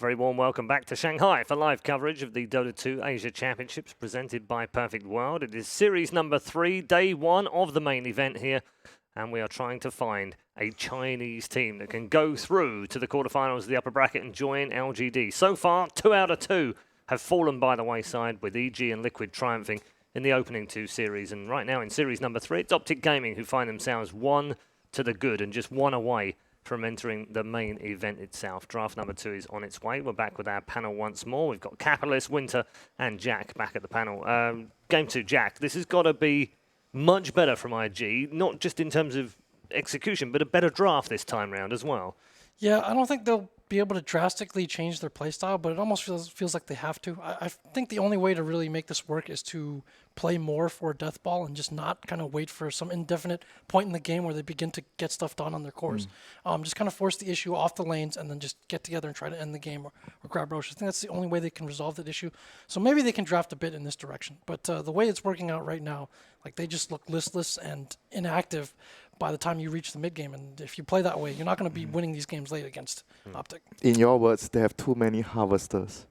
Very warm welcome back to Shanghai for live coverage of the Dota 2 Asia Championships presented by Perfect World. It is series number 3, day 1 of the main event here, and we are trying to find a Chinese team that can go through to the quarterfinals of the upper bracket and join LGD. So far, 2 out of 2 have fallen by the wayside, with EG and Liquid triumphing in the opening 2 series. And right now in series number 3, it's Optic Gaming who find themselves 1 to the good and just 1 away from entering the main event itself. Draft number 2 is on its way. We're back with our panel once more. We've got Capitalist, Winter, and Jack back at the panel. Game 2, Jack, this has got to be much better from IG, not just in terms of execution, but a better draft this time round as well. Yeah, I don't think they'll be able to drastically change their playstyle, but it almost feels like they have to. I think the only way to really make this work is to play more for Death Ball and just not kind of wait for some indefinite point in the game where they begin to get stuff done on their cores. Just kind of force the issue off the lanes and then just get together and try to end the game or grab Roche. I think that's the only way they can resolve that issue. So maybe they can draft a bit in this direction. But the way it's working out right now, like they just look listless and inactive by the time you reach the mid game, and if you play that way, you're not going to be winning these games late against Optic. In your words, they have too many harvesters.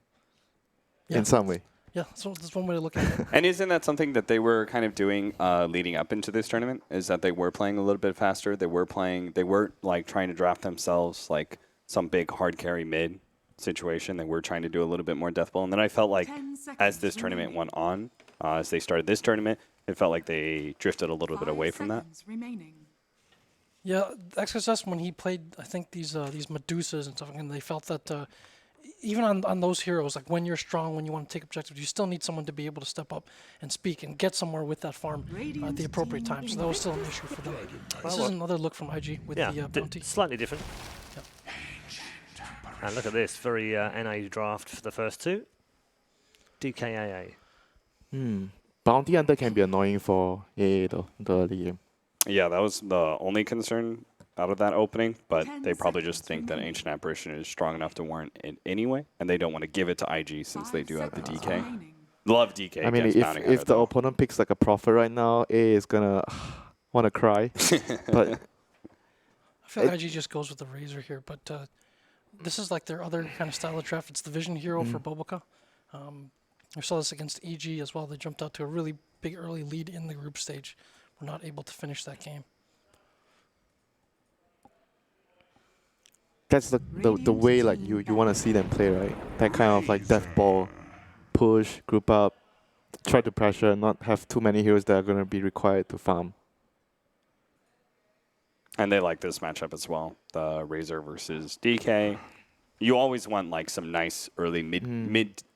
In some way. Yeah, so that's one way to look at it. And isn't that something that they were kind of doing leading up into this tournament? Is that they were playing a little bit faster? They weren't like trying to draft themselves like some big hard carry mid situation. They were trying to do a little bit more death ball. And then I felt like as this tournament went on, as they started this tournament, it felt like they drifted a little bit away from that. Yeah, XSS, when he played, I think these Medusas and stuff, and they felt that even on those heroes, like when you're strong, when you want to take objectives, you still need someone to be able to step up and speak and get somewhere with that farm at the appropriate time. So that was still an issue for them. This is another look from IG with the bounty. Slightly different. Yep. And look at this, very NA draft for the first 2. DKAA. Bounty Hunter can be annoying for AA though, the early game. Yeah, that was the only concern out of that opening, but they probably just think that Ancient Apparition is strong enough to warrant it anyway, and they don't want to give it to IG since they do have the DK. Love DK. I mean, if the opponent picks like a Prophet right now, AA is gonna want to cry. But I feel like IG just goes with the Razor here, but this is like their other kind of style of draft. It's the Vision Hero for Boboka. We saw this against EG as well. They jumped out to a really big early lead in the group stage. We're not able to finish that game. that's the way like you want to see them play, right? That kind of like death ball, push, group up, try to pressure, not have too many heroes that are going to be required to farm. And they like this matchup as well, the Razor versus DK. You always want like some nice early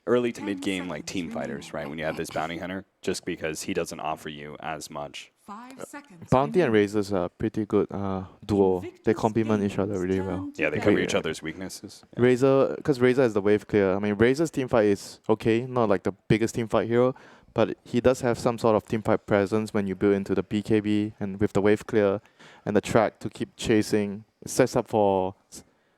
early to mid game like team fighters, right? When you have this bounty hunter, just because he doesn't offer you as much. 5 seconds. Bounty and Razors are pretty good duo. They complement each other really well. Yeah, they cover each other's weaknesses. Yeah. Razor, because Razor has the wave clear. I mean, Razor's teamfight is okay, not like the biggest teamfight hero, but he does have some sort of teamfight presence when you build into the BKB and with the wave clear and the track to keep chasing. It sets up for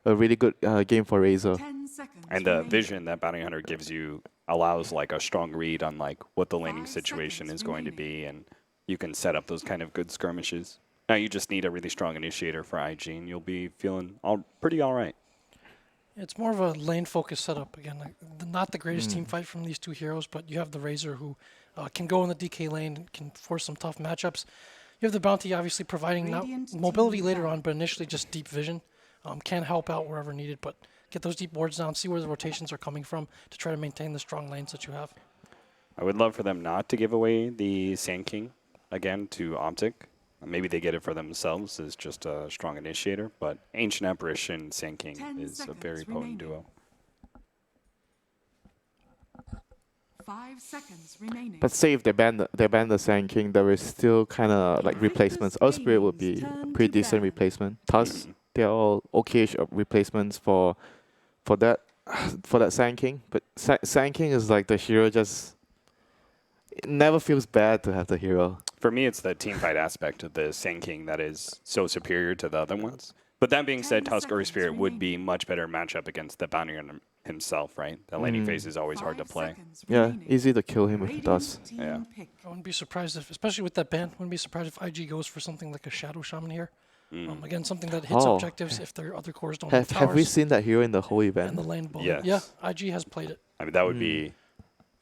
a really good game for Razor. 10 seconds And the remaining. vision that Bounty Hunter gives you allows like a strong read on like what the laning 5 situation seconds is going to remaining. be, and you can set up those kind of good skirmishes. Now you just need a really strong initiator for IG, and you'll be feeling pretty all right. It's more of a lane-focused setup. Again, like, not the greatest team fight from these two heroes, but you have the Razor who can go in the DK lane and can force some tough matchups. You have the Bounty obviously providing not mobility later on, but initially just deep vision. Can help out wherever needed, but get those deep wards down, see where the rotations are coming from to try to maintain the strong lanes that you have. I would love for them not to give away the Sand King again to Optic. Maybe they get it for themselves as just a strong initiator, but Ancient Apparition, Sand King 10 is a seconds very potent duo. 5 seconds remaining. But say if they ban the Sand King, there is still kind of like replacements. Earth Spirit would be a pretty decent replacement. Tusk, they're all okay-ish replacements for that Sand King. But Sand King is like the hero just... It never feels bad to have the hero. For me, it's the teamfight aspect of the Sand King that is so superior to the other ones. But that being said, 10 Tusk or seconds Spirit would be remaining. much better matchup against the Bounty Hunter himself, right? The laning phase is always hard to 5 play. seconds Yeah, remaining. easy to kill him with the Radiant dust. team Yeah. pick. I wouldn't be surprised if, especially with that ban, wouldn't be surprised if IG goes for something like a Shadow Shaman here. Again, something that hits Oh. objectives if their other cores don't have Have we towers. seen that hero in the whole And event? the lane bully. Yes. Yeah, IG has played it. I mean, that would be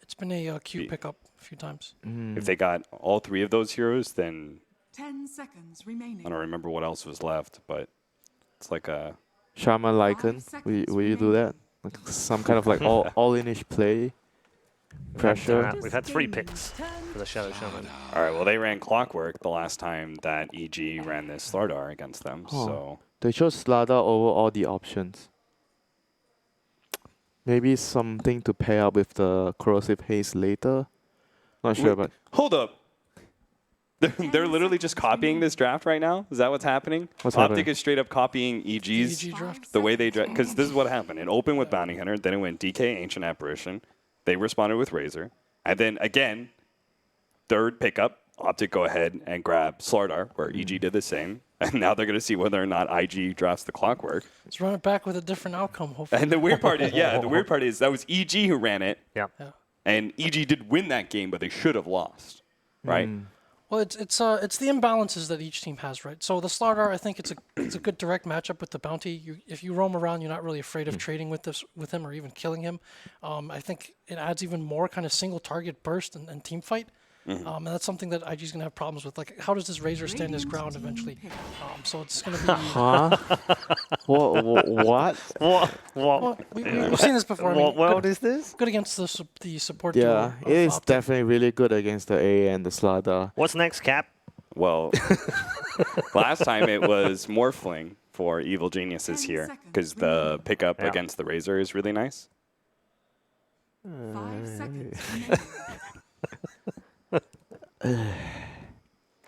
It's been a queue Be- pickup a few times. if they got all 3 of those heroes. Then 10 seconds remaining. I don't remember what else was left, but it's like a Shaman Lycan, seconds will you do that? Like some kind of like all-inish play pressure. We've had 3 picks for the Shadow Shaman. all right. Well, they ran Clockwork the last time that EG ran this Slardar against them. Oh. So They chose Slada over all the options. Maybe something to pair up with the Corrosive Haze later. Not sure, but hold up. They're literally just copying this draft right now. Is that what's happening? What's Optic happening? is straight up copying EG's EG draft. the way they draft. Because this is what happened. It opened with Bounty Hunter, then it went DK Ancient Apparition. They responded with Razor, and then again, third pickup, Optic go ahead and grab Slardar, where EG did the same. And now they're going to see whether or not IG drafts the Clockwork. Let's run it back with a different outcome, hopefully. And the weird part is, that was EG who ran it, Yeah. and EG did win that game, but they should have lost, right? Well, it's the imbalances that each team has, right? So the Slardar, I think it's a good direct matchup with the Bounty. If you roam around, you're not really afraid of trading with him or even killing him. I think it adds even more kind of single target burst and team fight. And that's something that IG's gonna have problems with. Like, how does this Razor stand his ground eventually? So it's gonna be. huh? What? What? Well, we've seen this before. I mean, What world is this? good against the support. Yeah, duo it of is Optic. definitely really good against the A and the Slada. What's next, Cap? Well, last time it was Morphling for Evil Geniuses 10 here, seconds because the remaining. pickup Yeah. against the Razor is really nice. 5 seconds remaining.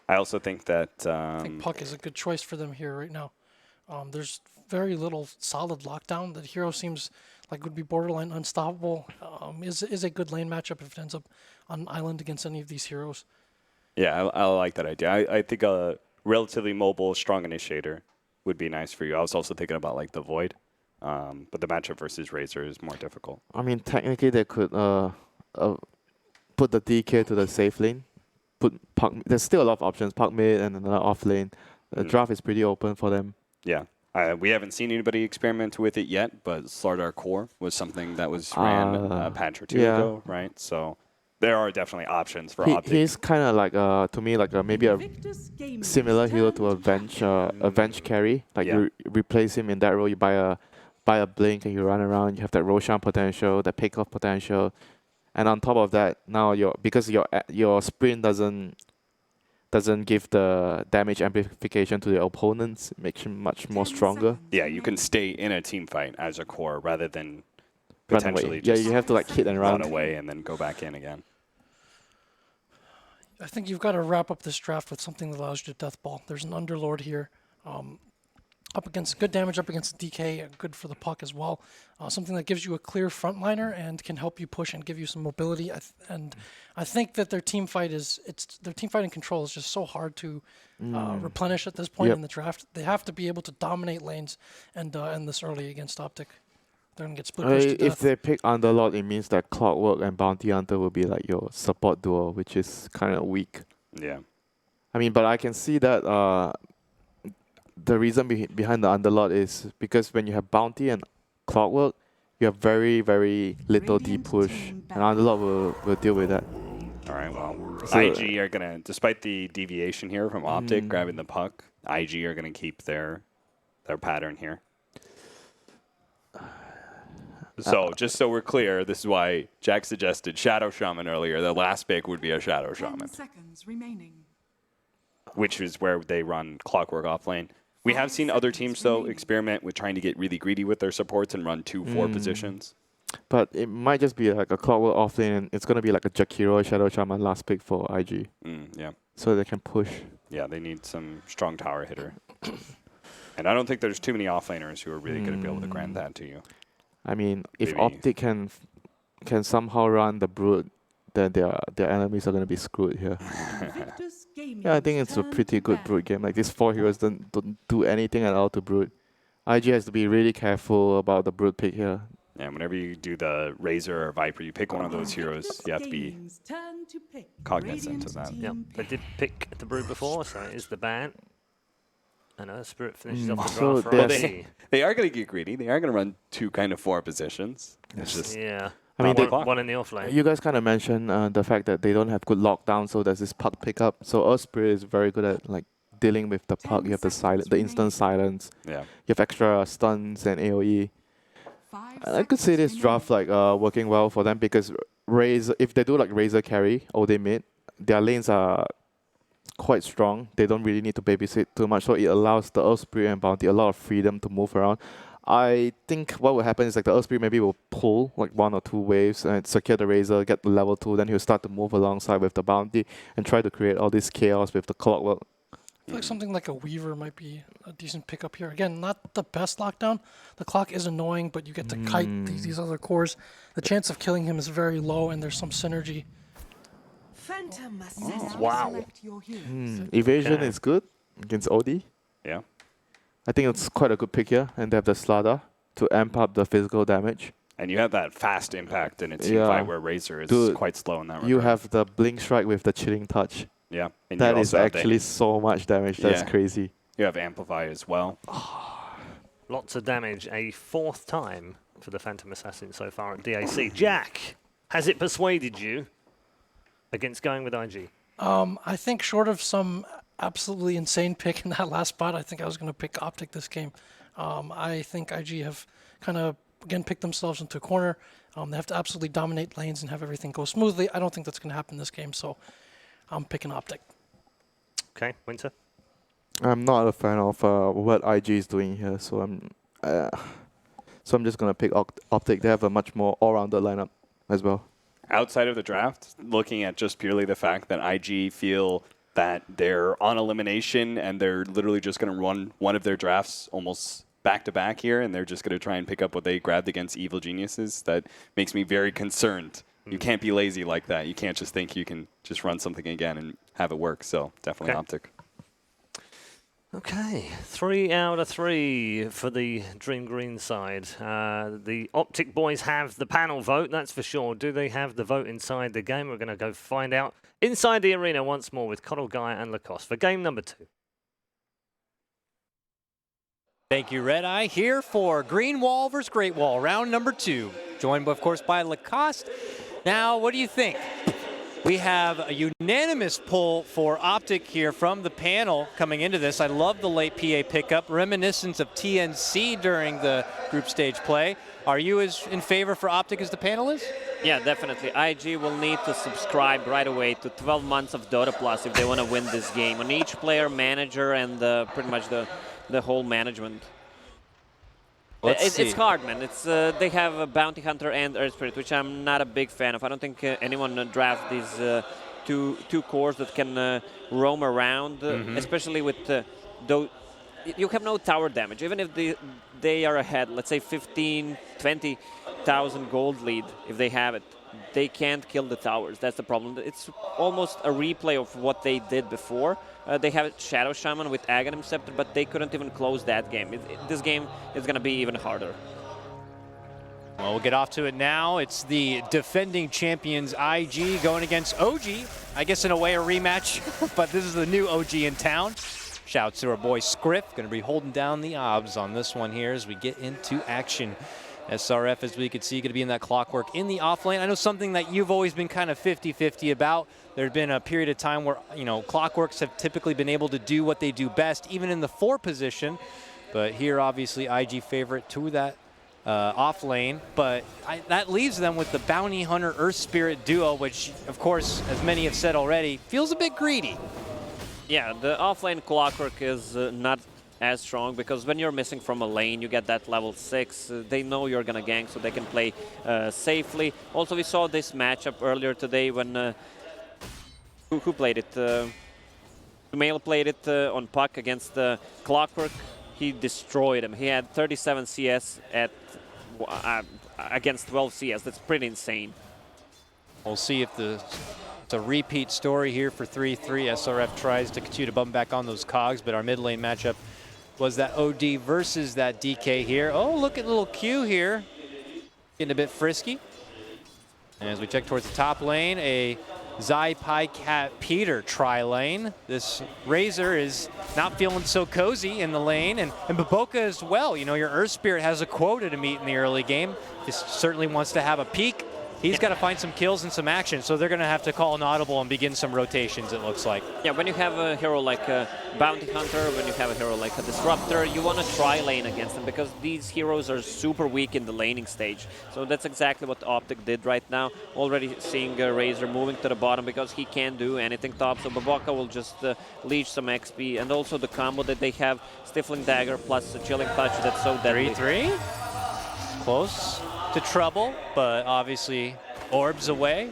I also think that I think Puck is a good choice for them here right now. There's very little solid lockdown. The hero seems like would be borderline unstoppable. Is a good lane matchup if it ends up on island against any of these heroes. yeah, I like that idea. I think a relatively mobile, strong initiator would be nice for you. I was also thinking about like the Void, but the matchup versus Razor is more difficult. I mean, technically they could put the DK to the safe lane. Put Puck. There's still a lot of options. Puck mid and another off lane. The draft is pretty open for them. Yeah. We haven't seen anybody experiment with it yet, but Slardar Core was something that was ran a patch or two yeah. ago, right? So there are definitely options for He, Optic. he's kind of like to me like maybe a Invictus Gaming similar hero turn to a Venge carry. Like Yeah. you replace him in that role. You buy a blink and you run around. You have that Roshan potential, that pick off potential, and on top of that, now because your sprint doesn't give the damage amplification to the opponents, it makes him much more 10 stronger. seconds Yeah, you can remaining. stay in a team fight as a core rather than Run potentially away. Yeah, just you have to like hit and run run. away and then go back in again. I think you've got to wrap up this draft with something that allows you to death ball. There's an Underlord here. Up against good damage, up against DK, good for the Puck as well. Something that gives you a clear frontliner and can help you push and give you some mobility. I think that their team fight their team fighting control is just so hard to replenish at this point Yep. in the draft. They have to be able to dominate lanes and end this early against Optic. They're gonna get split pushed to If death. they pick Underlord, it means that Clockwork and Bounty Hunter will be like your support duo, which is kind of weak. Yeah. I mean, but I can see that the reason behind the Underlord is because when you have Bounty and Clockwork, you have very, very little deep Radiant push, team and Underlord will deal with that. All right, well, So- IG are going to, despite the deviation here from Optic grabbing the puck, IG are going to keep their pattern here. So, just so we're clear, this is why Jack suggested Shadow Shaman earlier. The last pick would be a Shadow 10 Shaman, seconds remaining. which is where they run Clockwork off lane. We have seen other teams, though, experiment with trying to get really greedy with their supports and run 2-4 positions. But it might just be like a Clockwork offlane, and it's gonna be like a Jakiro Shadow Shaman last pick for IG, Yeah. so they can push. Yeah, they need some strong tower hitter. And I don't think there's too many offlaners who are really going to be able to grant that to you. I mean, if Maybe- Optic can somehow run the Brood, then their enemies are gonna be screwed here. Invictus Gaming Yeah, I think it's a turn pretty to good bat. Brood game. Like these 4 heroes don't do anything at all to Brood. IG has to be really careful about the Brood pick here. And whenever you do the Razor or Viper, you pick one of those heroes, Invictus you have to be Gaming's turn to pick. cognizant Radiant of that. team Yep, they pick. did pick the Brood before, so it is the ban. And Earth Spirit finishes off the So draft for there's- RB. They are going to get greedy. They are going to run 2 kind of 4 positions. It's just Yeah. I mean, one in the offlane. you guys kind of mentioned the fact that they don't have good lockdown, so there's this puck pickup. So Earth Spirit is very good at like dealing with the puck. You have the silence, the instant silence. yeah. You have extra stuns and AOE. 5 And I could see this seconds draft like working well for them because Razor, if they do like Razor carry or they mid, their lanes are quite strong. They don't really need to babysit too much, so it allows the Earth Spirit and Bounty a lot of freedom to move around. I think what will happen is like the Earth Spirit maybe will pull like 1 or 2 waves and secure the Razor, get the level 2, then he'll start to move alongside with the Bounty and try to create all this chaos with the clockwork. I feel like something like a Weaver might be a decent pickup here. Again, not the best lockdown. The clock is annoying, but you get to kite these other cores. The chance of killing him is very low, and there's some synergy. Phantom Assassin. wow. Select your heroes. Evasion Okay. is good against OD. Yeah. I think it's quite a good pick here, and they have the Slada to amp up the physical damage. And you have that fast impact in a team Yeah. fight where Razor is Dude, quite slow in that regard. You have the Blink Strike with the Chilling Touch. Yeah. And That you is also have the- actually so much damage. That's Yeah. crazy. You have Amplify as well. Lots of damage, a 4th time for the Phantom Assassin so far at DAC. Jack, has it persuaded you against going with IG? I think short of some absolutely insane pick in that last spot, I think I was going to pick Optic this game. I think IG have kind of, again, picked themselves into a corner. They have to absolutely dominate lanes and have everything go smoothly. I don't think that's going to happen this game, so I'm picking Optic. Okay, Winter. I'm not a fan of what IG is doing here, so I'm just gonna pick Optic. They have a much more all-rounded lineup as well. Outside of the draft, looking at just purely the fact that IG feel that they're on elimination and they're literally just going to run one of their drafts almost back-to-back here, and they're just going to try and pick up what they grabbed against Evil Geniuses, that makes me very concerned. You can't be lazy like that. You can't just think you can just run something again and have it work. So definitely Okay. Optic. Okay, 3 out of 3 for the Dream Green side. The Optic boys have the panel vote, that's for sure. Do they have the vote inside the game? We're going to go find out inside the arena once more with Coddle Guy and Lacoste for game number 2. Thank you, Red Eye. Here for Green Wall versus Great Wall, round number 2. Joined, of course, by Lacoste. Now, what do you think? We have a unanimous pull for Optic here from the panel coming into this. I love the late PA pickup, reminiscent of TNC during the group stage play. Are you as in favor for Optic as the panel is? Yeah, definitely. IG will need to subscribe right away to 12 months of Dota Plus if they want to win this game. On each player, manager, and pretty much the whole management. It's hard, man. It's they have a Bounty Hunter and Earth Spirit, which I'm not a big fan of. I don't think anyone draft these two cores that can roam around, especially with though you have no tower damage. Even if they are ahead, let's say 15, 20,000 gold lead, if they have it, they can't kill the towers. That's the problem. It's almost a replay of what they did before. They have Shadow Shaman with Aghanim Scepter, but they couldn't even close that game. This game is going to be even harder. Well, we'll get off to it now. It's the defending champions IG going against OG. I guess in a way a rematch, but this is the new OG in town. Shouts to our boy Scriff. Going to be holding down the obs on this one here as we get into action. SRF, as we could see, going to be in that clockwork in the off lane. I know something that you've always been kind of 50-50 about. There's been a period of time where, you know, clockworks have typically been able to do what they do best, even in the 4 position. But here, obviously, IG favorite to that off lane. But that leaves them with the Bounty Hunter Earth Spirit duo, which, of course, as many have said already, feels a bit greedy. Yeah, the offlane clockwork is not as strong because when you're missing from a lane, you get that level 6. They know you're going to gank, so they can play safely. Also, we saw this matchup earlier today when who played it? Male played it on Puck against Clockwork. He destroyed him. He had 37 CS at against 12 CS. That's pretty insane. We'll see if it's a repeat story here for 3-3. SRF tries to continue to bump back on those cogs, but our mid lane matchup was that OD versus that DK here. Oh, look at little Q here. Getting a bit frisky. And as we check towards the top lane, a Zai, Cat, Peter tri-lane. This Razor is not feeling so cozy in the lane, and Baboka as well. You know, your Earth Spirit has a quota to meet in the early game. This certainly wants to have a peak. He's got to find some kills and some action, so they're going to have to call an audible and begin some rotations, it looks like. Yeah, when you have a hero like a Bounty Hunter, when you have a hero like a Disruptor, you want to try lane against them because these heroes are super weak in the laning stage. So that's exactly what Optic did right now. Already seeing Razor moving to the bottom because he can't do anything top. So Baboka will just leech some XP, and also the combo that they have, Stifling Dagger plus a Chilling Touch, that's so deadly. 3-3. Close to trouble, but obviously orbs away.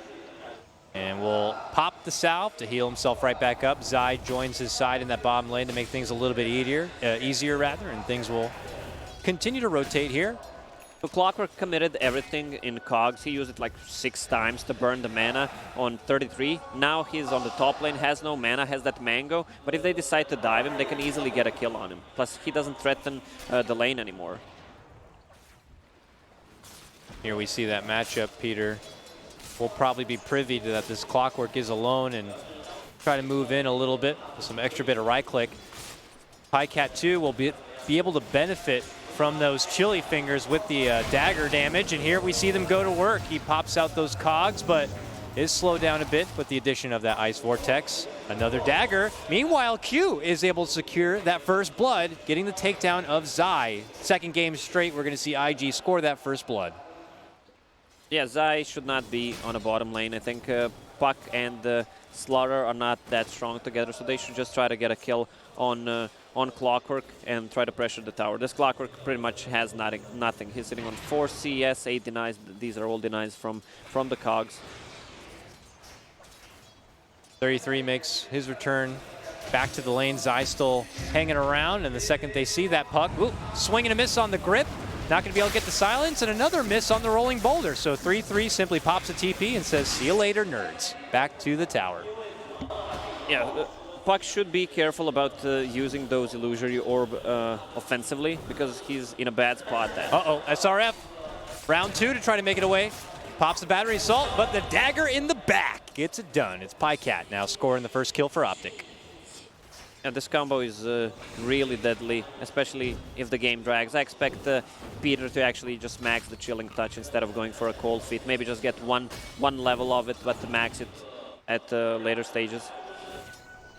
And will pop the salve to heal himself right back up. Zai joins his side in that bottom lane to make things a little bit easier rather, and things will continue to rotate here. So Clockwork committed everything in cogs. He used it like 6 times to burn the mana on 33. Now he's on the top lane, has no mana, has that mango, but if they decide to dive him, they can easily get a kill on him. Plus, he doesn't threaten the lane anymore. Here we see that matchup. Peter will probably be privy to that. This Clockwork is alone and try to move in a little bit with some extra bit of right click. Cat 2 will be able to benefit from those chili fingers with the dagger damage, and here we see them go to work. He pops out those cogs, but is slowed down a bit with the addition of that Ice Vortex. Another dagger. Meanwhile, Q is able to secure that first blood, getting the takedown of Zai. Second game straight, we're going to see IG score that first blood. Yeah, Zai should not be on a bottom lane. I think Puck and Slaughter are not that strong together, so they should just try to get a kill on Clockwork and try to pressure the tower. This Clockwork pretty much has nothing. He's sitting on 4 CS, 8 denies. These are all denies from the cogs. 33 makes his return back to the lane. Zai still hanging around, and the second they see that Puck, swing and a miss on the grip. Not going to be able to get the silence, and another miss on the rolling boulder. So 3-3 simply pops a TP and says, see you later, nerds. Back to the tower. Yeah, Puck should be careful about using those illusory orb offensively because he's in a bad spot then. Uh-oh, SRF. Round 2 to try to make it away. Pops the battery assault, but the dagger in the back gets it done. It's Cat now scoring the first kill for Optic. And this combo is really deadly, especially if the game drags. I expect Peter to actually just max the Chilling Touch instead of going for a Cold Feet. Maybe just get one level of it, but to max it at later stages.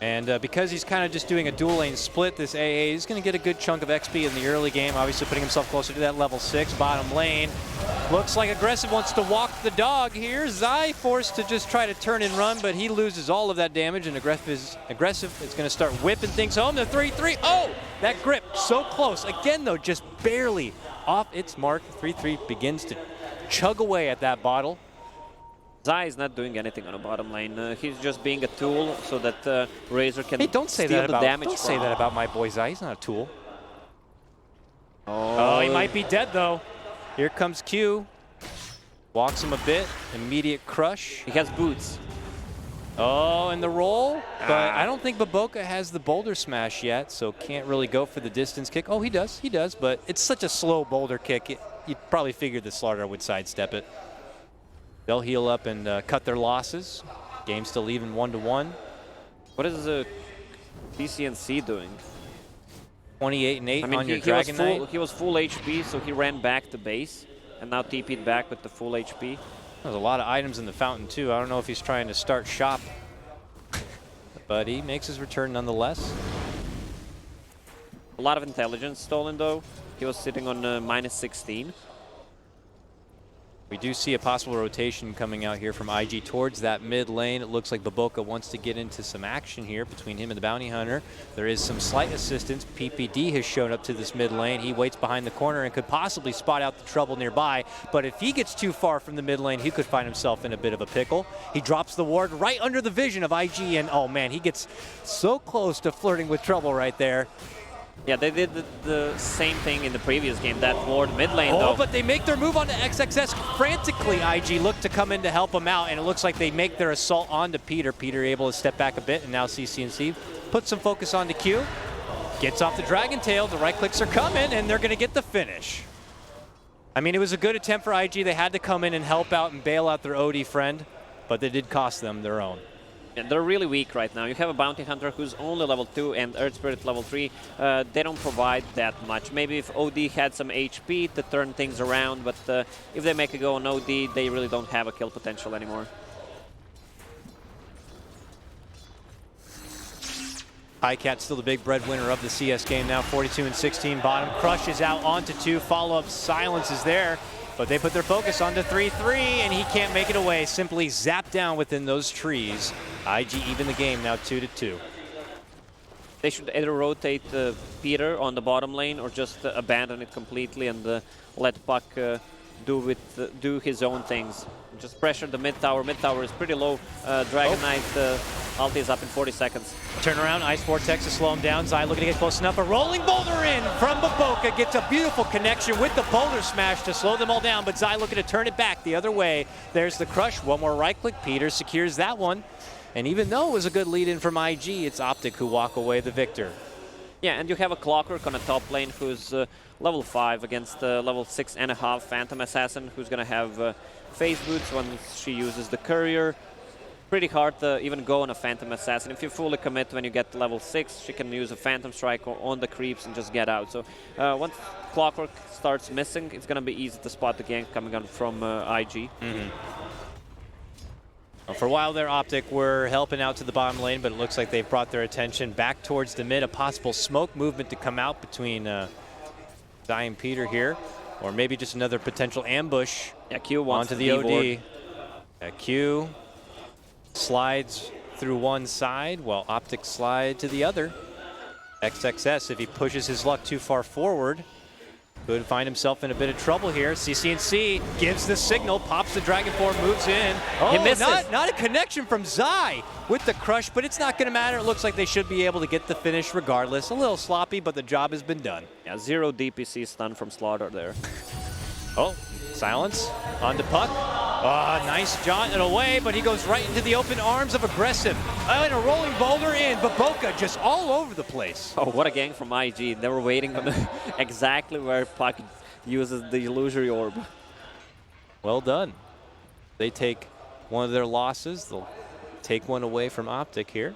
And because he's kind of just doing a dual lane split, this AA is going to get a good chunk of XP in the early game, obviously putting himself closer to that level 6 bottom lane. Looks like Aggressive wants to walk the dog here. Zai forced to just try to turn and run, but he loses all of that damage, and Aggressive is going to start whipping things home. The 3-3, oh, that grip, so close. Again, though, just barely off its mark. 3-3 begins to chug away at that bottle. Zai is not doing anything on the bottom lane. He's just being a tool so that Razor can don't say steal that the about, damage Don't from say him. that about my boy Zai. He's not a tool. Oh, He might be dead, though. Here comes Q. Walks him a bit. Immediate crush. he has boots. Oh, and the roll. But I don't think Baboka has the boulder smash yet, so can't really go for the distance kick. Oh, he does. But it's such a slow boulder kick. You'd probably figure the Slaughter would sidestep it. They'll heal up and cut their losses. Game still even 1-1. What is PCNC doing? 28-8 I mean, on your he Dragon Knight. he was full HP, so he ran back to base, and now TP'd back with the full HP. There's a lot of items in the fountain, too. I don't know if he's trying to start shop. But he makes his return nonetheless. A lot of intelligence stolen, though. He was sitting on -16. We do see a possible rotation coming out here from IG towards that mid lane. It looks like Baboka wants to get into some action here between him and the Bounty Hunter. There is some slight assistance. PPD has shown up to this mid lane. He waits behind the corner and could possibly spot out the trouble nearby. But if he gets too far from the mid lane, he could find himself in a bit of a pickle. He drops the ward right under the vision of IG, and oh man, he gets so close to flirting with trouble right there. Yeah, they did the same thing in the previous game, that ward mid lane, Oh, though. but they make their move onto XXS. Frantically, IG look to come in to help him out, and it looks like they make their assault onto Peter. Peter able to step back a bit, and now CCNC puts some focus onto Q. Gets off the Dragon Tail. The right clicks are coming, and they're going to get the finish. I mean, it was a good attempt for IG. They had to come in and help out and bail out their OD friend. but they did cost them their own. And they're really weak right now. You have a Bounty Hunter who's only level 2 and Earth Spirit level 3. They don't provide that much. Maybe if OD had some HP to turn things around, but if they make a go on OD, they really don't have a kill potential anymore. Highcat still the big breadwinner of the CS game now, 42 and 16 bottom. Crush is out onto 2, follow-up silence is there, but they put their focus onto 3-3, and he can't make it away. Simply zapped down within those trees. IG even the game now 2-2. They should either rotate Peter on the bottom lane or just abandon it completely and let Puck do his own things. Just pressure the mid tower. Mid tower is pretty low. Dragon Knight ulti is up in 40 seconds. Turn around, Ice Vortex to slow him down. Zai looking to get close enough. A rolling boulder in from Baboka. Gets a beautiful connection with the boulder smash to slow them all down, but Zai looking to turn it back the other way. There's the crush. One more right click. Peter secures that one. And even though it was a good lead in from IG, it's Optic who walk away the victor. Yeah, and you have a Clockwork on a top lane who's level 5 against level 6.5 Phantom Assassin, who's going to have phase boots once she uses the Courier. Pretty hard to even go on a Phantom Assassin. If you fully commit when you get to level 6, she can use a Phantom Strike on the creeps and just get out. So once Clockwork starts missing, it's going to be easy to spot the gank coming on from IG. Well, for a while there, Optic were helping out to the bottom lane, but it looks like they've brought their attention back towards the mid. A possible smoke movement to come out between Zai and Peter here, or maybe just another potential ambush. Yeah, Q wants onto the OD. Q slides through one side, while Optic slide to the other. XXS, if he pushes his luck too far forward, could find himself in a bit of trouble here. CCNC gives the signal, pops the Dragon Form, moves in. Oh, he misses. Not a connection from Zai with the crush, but it's not going to matter. It looks like they should be able to get the finish regardless. A little sloppy, but the job has been done. Yeah, 0 DPC stun from Slaughter there. Oh, silence onto Puck. Nice jaunt and away, but he goes right into the open arms of Aggressive. And a rolling boulder in. Baboka just all over the place. Oh, what a gang from IG. They were waiting on exactly where Puck uses the illusory orb. Well done. They take one of their losses. They'll take one away from Optic here.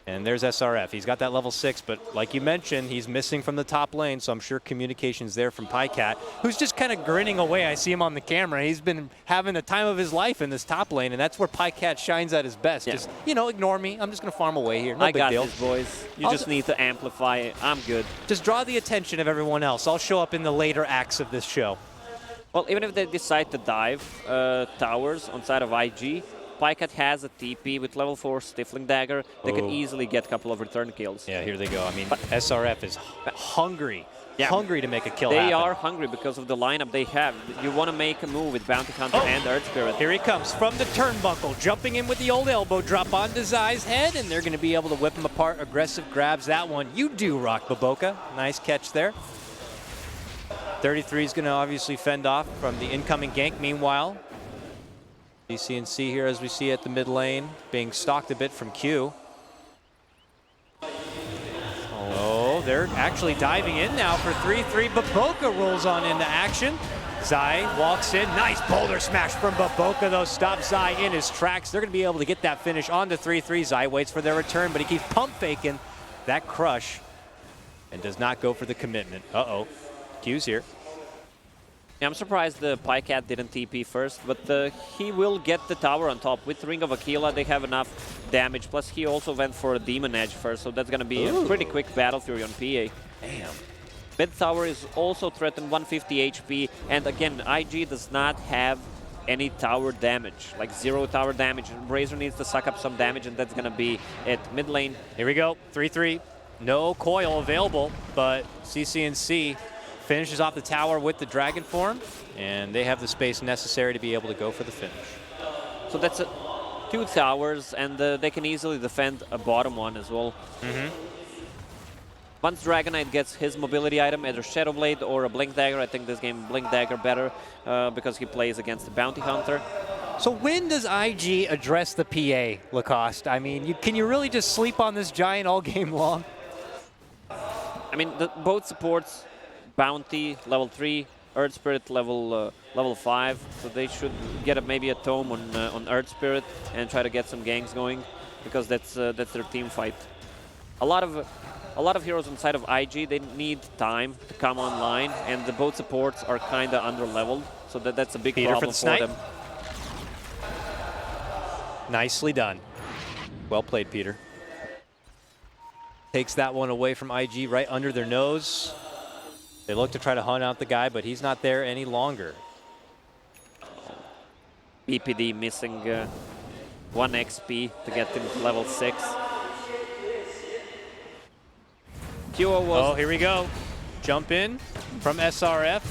And there's SRF. He's got that level 6, but like you mentioned, he's missing from the top lane, so I'm sure communication's there from Pycat, who's just kind of grinning away. I see him on the camera. He's been having the time of his life in this top lane, and that's where Pycat shines at his best. Yeah. Just, you know, ignore me. I'm just going to farm away here. No I big got deal. this, boys. You just need to amplify it. I'm good. Just draw the attention of everyone else. I'll show up in the later acts of this show. Well, even if they decide to dive towers on side of IG, Pycat has a TP with level 4 Stifling Dagger. They can easily get a couple of return kills. Yeah, here they go. I mean, SRF is hungry. Yeah. Hungry to make a kill They happen. are hungry because of the lineup they have. You want to make a move with Bounty Hunter and Earth Spirit. Here he comes from the turnbuckle, jumping in with the old elbow drop onto Zai's head, and they're going to be able to whip him apart. Aggressive grabs that one. You do rock, Baboka. Nice catch there. 33 is going to obviously fend off from the incoming gank. Meanwhile, DCNC here, as we see at the mid lane, being stalked a bit from Q. Oh, they're actually diving in now for 3-3. Baboka rolls on into action. Zai walks in. Nice boulder smash from Baboka, though. Stops Zai in his tracks. They're going to be able to get that finish on to 3-3. Zai waits for their return, but he keeps pump faking that crush and does not go for the commitment. Uh-oh. Q's here. Yeah, I'm surprised the Pycat didn't TP first, but he will get the tower on top. With Ring of Aquila, they have enough damage. Plus, he also went for a Demon Edge first, so that's going to be a pretty quick Battle Fury on PA. Damn. Mid tower is also threatened 150 HP, and again, IG does not have any tower damage, like 0 tower damage. Razor needs to suck up some damage, and that's going to be it. Mid lane. Here we go. 3-3. No coil available, but CCNC finishes off the tower with the Dragon Form, and they have the space necessary to be able to go for the finish. So that's 2 towers, and they can easily defend a bottom one as well. Once Dragon Knight gets his mobility item, either Shadow Blade or a Blink Dagger, I think this game Blink Dagger better because he plays against the Bounty Hunter. So when does IG address the PA, Lacoste? I mean, can you really just sleep on this giant all game long? I mean, both supports, Bounty, level 3, Earth Spirit level 5, so they should get maybe a tome on Earth Spirit and try to get some ganks going, because that's their team fight. A lot of heroes inside of IG, they need time to come online, and the both supports are kind of under-leveled, so that's a big Peter problem for the for them. Nicely done. Well played, Peter. Takes that one away from IG right under their nose. They look to try to hunt out the guy, but he's not there any longer. BPD missing 1 XP to get him to level 6. Kyo was... Oh, here we go. Jump in from SRF.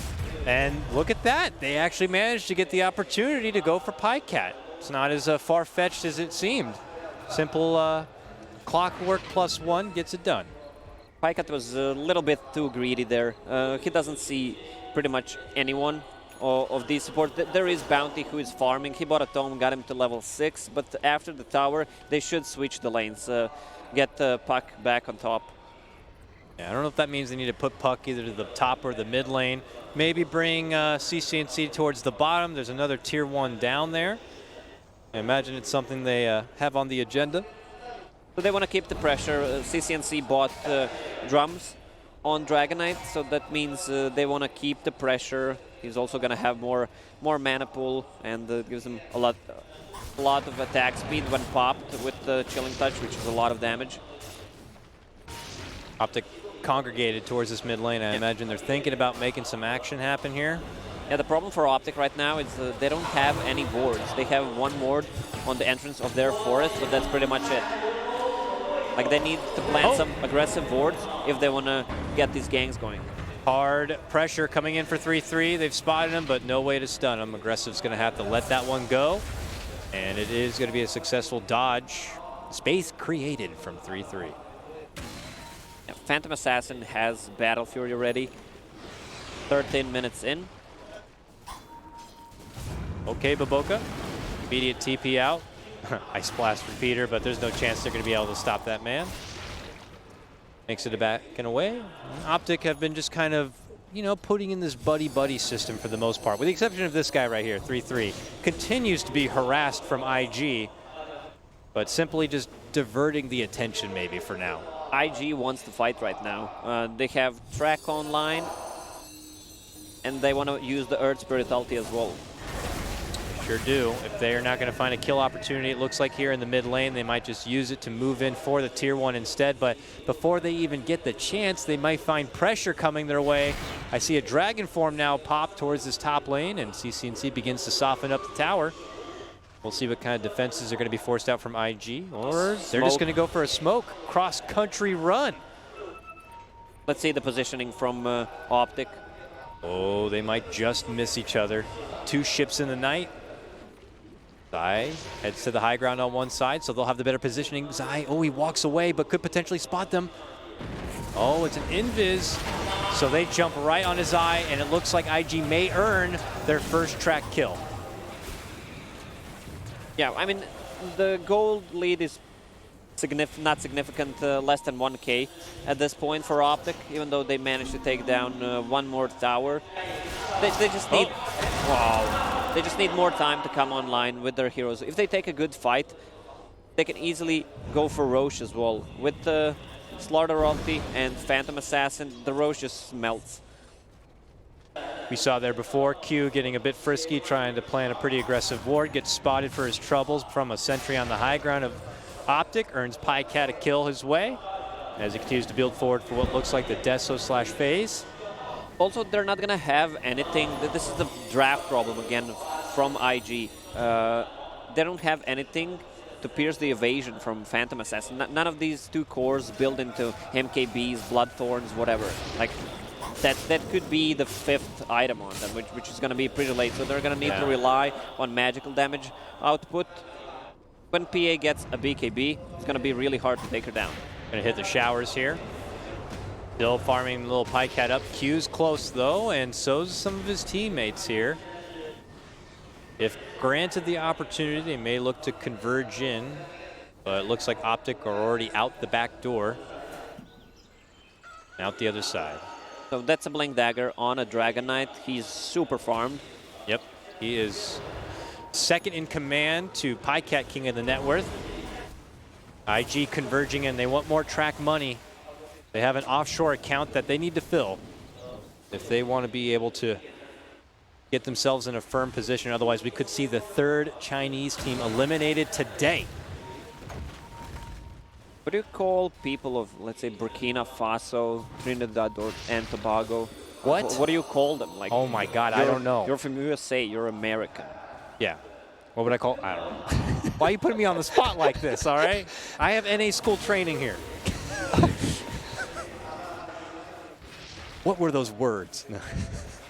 And look at that. They actually managed to get the opportunity to go for Pycat. It's not as far-fetched as it seemed. Simple clockwork +1 gets it done. Pycat was a little bit too greedy there. He doesn't see pretty much anyone of these support. There is Bounty who is farming. He bought a tome, got him to level 6, but after the tower, they should switch the lanes, get Puck back on top. Yeah, I don't know if that means they need to put Puck either to the top or the mid lane. Maybe bring CCNC towards the bottom. There's another tier 1 down there. I imagine it's something they have on the agenda. So they want to keep the pressure. CCNC bought drums on Dragonite, so that means they want to keep the pressure. He's also going to have more mana pool, and gives him a lot of attack speed when popped with the Chilling Touch, which is a lot of damage. Optic congregated towards this mid lane. I imagine they're thinking about making some action happen here. Yeah, the problem for Optic right now is they don't have any wards. They have 1 ward on the entrance of their forest, but that's pretty much it. Like, they need to plant some aggressive wards if they want to get these gangs going. Hard pressure coming in for 3-3. They've spotted him, but no way to stun him. Aggressive's going to have to let that one go. And it is going to be a successful dodge. Space created from 3-3. Yeah, Phantom Assassin has Battle Fury already. 13 minutes in. Okay, Baboka. Immediate TP out. Ice Blast for Peter, but there's no chance they're going to be able to stop that man. Makes it a back and away. Optic have been just kind of, you know, putting in this buddy-buddy system for the most part, with the exception of this guy right here, 3-3. Continues to be harassed from IG, but simply just diverting the attention maybe for now. IG wants to fight right now. They have Track online, and they want to use the Earth Spirit ulti as well. Sure do. If they are not going to find a kill opportunity, it looks like here in the mid lane, they might just use it to move in for the tier 1 instead. But before they even get the chance, they might find pressure coming their way. I see a dragon form now pop towards this top lane, and CCNC begins to soften up the tower. We'll see what kind of defenses are going to be forced out from IG, or they're just going to go for a smoke cross-country run. Let's see the positioning from Optic. Oh, they might just miss each other. 2 ships in the night. Zai heads to the high ground on one side, so they'll have the better positioning. Zai, oh, he walks away, but could potentially spot them. Oh, it's an invis. So they jump right on his Zai, and it looks like IG may earn their first track kill. Yeah, I mean, the gold lead is not significant, less than 1k at this point for Optic, even though they managed to take down 1 more tower. They just need... Wow. They just need more time to come online with their heroes. If they take a good fight, they can easily go for Roche as well. With the Slaughter ulti and Phantom Assassin, the Roche just melts. We saw there before, Q getting a bit frisky, trying to plan a pretty aggressive ward, gets spotted for his troubles from a sentry on the high ground of Optic, earns Pycat a kill his way as he continues to build forward for what looks like the Deso/phase. Also, they're not going to have anything. This is the draft problem again from IG. They don't have anything to pierce the evasion from Phantom Assassin. None of these 2 cores build into MKBs, Bloodthorns, whatever. Like, that could be the 5th item on them, which is going to be pretty late. So they're going to need to rely on magical damage output. When PA gets a BKB, it's going to be really hard to take her down. Going to hit the showers here. Still farming the little Pycat up. Q's close though, and so's some of his teammates here. If granted the opportunity, they may look to converge in, but it looks like Optic are already out the back door. Out the other side. So that's a Blink Dagger on a Dragon Knight. He's super farmed. Yep, he is second in command to Pycat, King of the Net Worth. IG converging, and they want more track money. They have an offshore account that they need to fill if they want to be able to get themselves in a firm position. Otherwise, we could see the third Chinese team eliminated today. What do you call people of, let's say, Burkina Faso, Trinidad and Tobago? What? What do you call them? Like, Oh my God, I don't know. You're from USA, you're American. Yeah. What would I call? I don't know. Why are you putting me on the spot like this, all right? I have NA school training here. What were those words?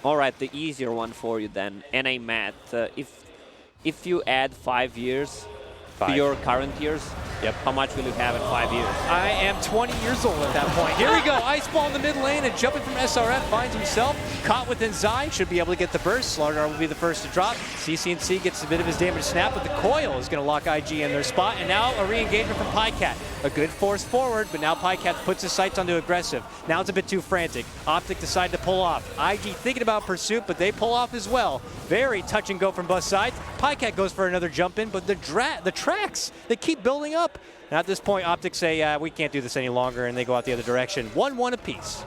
All right, the easier one for you then, NA Math. If you add 5 years to your current years, Yep. how much will you have in 5 years? I am 20 years old at that point. Here we go. Ice ball in the mid lane, and jumping from SRF finds himself caught within Zai. Should be able to get the burst. Slaughter will be the first to drop. CCNC gets a bit of his damage snap, but the coil is going to lock IG in their spot. And now a re-engagement from Pycat. A good force forward, but now Pycat puts his sights onto aggressive. Now it's a bit too frantic. Optic decided to pull off. IG thinking about pursuit, but they pull off as well. Very touch and go from both sides. Pycat goes for another jump in, but the tracks, they keep building up. And at this point, Optic say, we can't do this any longer, and they go out the other direction. 1-1 apiece.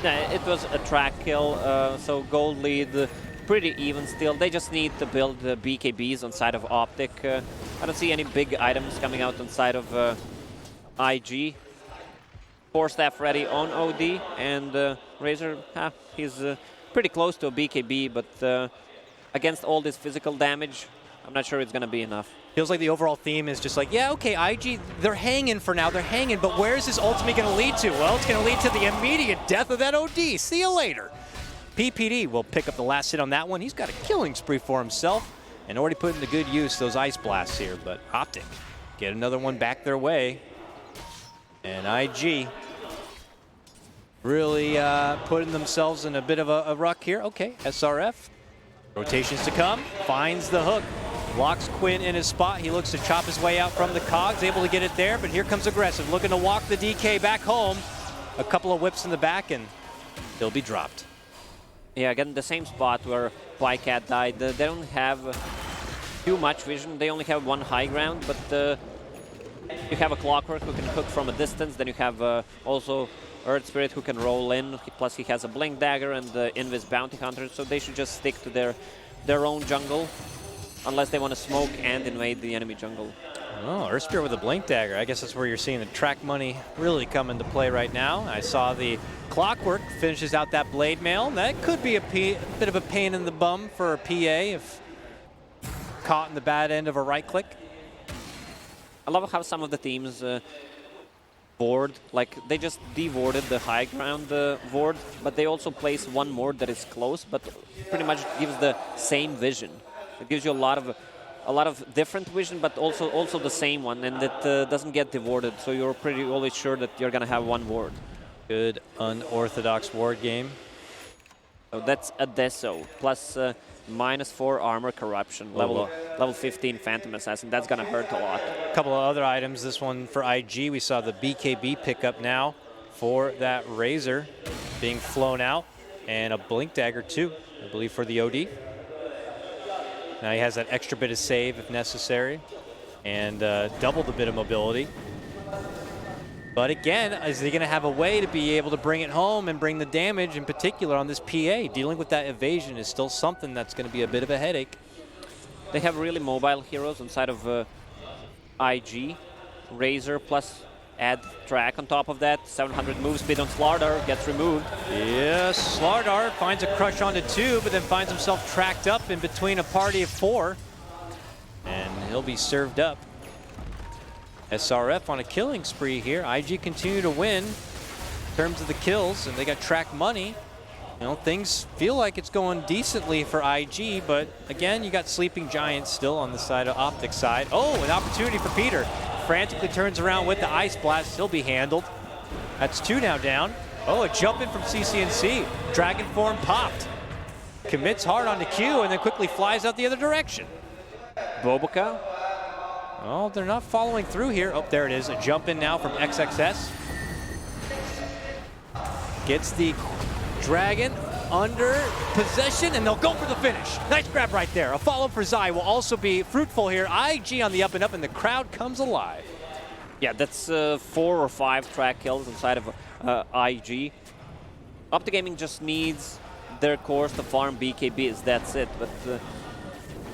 It was a track kill, so gold lead pretty even still. They just need to build the BKBs on side of Optic. I don't see any big items coming out on side of IG. 4 staff ready on OD, and Razor, he's pretty close to a BKB, but against all this physical damage, I'm not sure it's going to be enough. Feels like the overall theme is just like, yeah, okay, IG, they're hanging for now, they're hanging, but where is this ultimate going to lead to? Well, it's going to lead to the immediate death of that OD. See you later. PPD will pick up the last hit on that one. He's got a killing spree for himself and already put into good use those ice blasts here, but Optic get another one back their way. And IG really putting themselves in a bit of a ruck here. Okay, SRF. Rotations to come, finds the hook. Locks Quinn in his spot. He looks to chop his way out from the cogs, able to get it there, but here comes Aggressive, looking to walk the DK back home. A couple of whips in the back, and he'll be dropped. Yeah, again, the same spot where Pycat died. They don't have too much vision. They only have one high ground, but you have a Clockwork who can cook from a distance. Then you have also Earth Spirit who can roll in. Plus he has a Blink Dagger and the Invis Bounty Hunter, so they should just stick to their own jungle. Unless they want to smoke and invade the enemy jungle. Oh, Earth Spirit with a Blink Dagger. I guess that's where you're seeing the track money really come into play right now. I saw the Clockwork finishes out that Blade Mail. That could be a bit of a pain in the bum for a PA if caught in the bad end of a right click. I love how some of the teams board, like they just de-warded the high ground ward, but they also place one ward that is close, but pretty much gives the same vision. It gives you a lot of different vision, but also the same one, and it doesn't get de-warded, so you're pretty always sure that you're gonna have one ward. Good unorthodox ward game. So that's a Deso plus -4 armor corruption, level 15 Phantom Assassin. That's gonna hurt a lot. A couple of other items. This one for IG, we saw the BKB pickup now for that Razor being flown out, and a Blink Dagger too, I believe, for the OD. Now he has that extra bit of save if necessary, and double the bit of mobility. But again, is he going to have a way to be able to bring it home and bring the damage, in particular on this PA? Dealing with that evasion is still something that's going to be a bit of a headache. They have really mobile heroes inside of IG. Razor plus add track on top of that. 700 move speed on Slardar gets removed. Yes, Slardar finds a crush onto 2, but then finds himself tracked up in between a party of 4. And he'll be served up. SRF on a killing spree here. IG continue to win in terms of the kills, and they got track money. You know, things feel like it's going decently for IG, but again, you got Sleeping Giants still on the side of Optic side. Oh, an opportunity for Peter. Frantically turns around with the Ice Blast, still be handled. That's 2 now down. Oh, a jump in from CCNC. Dragon form popped. Commits hard onto Q and then quickly flies out the other direction. Boboka. Oh, they're not following through here. Oh, there it is. A jump in now from XXS. Gets the Dragon under possession, and they'll go for the finish. Nice grab right there. A follow for Zai will also be fruitful here. IG on the up and up, and the crowd comes alive. Yeah, that's 4 or 5 track kills inside of IG. Optic Gaming just needs their cores to farm BKBs, that's it. But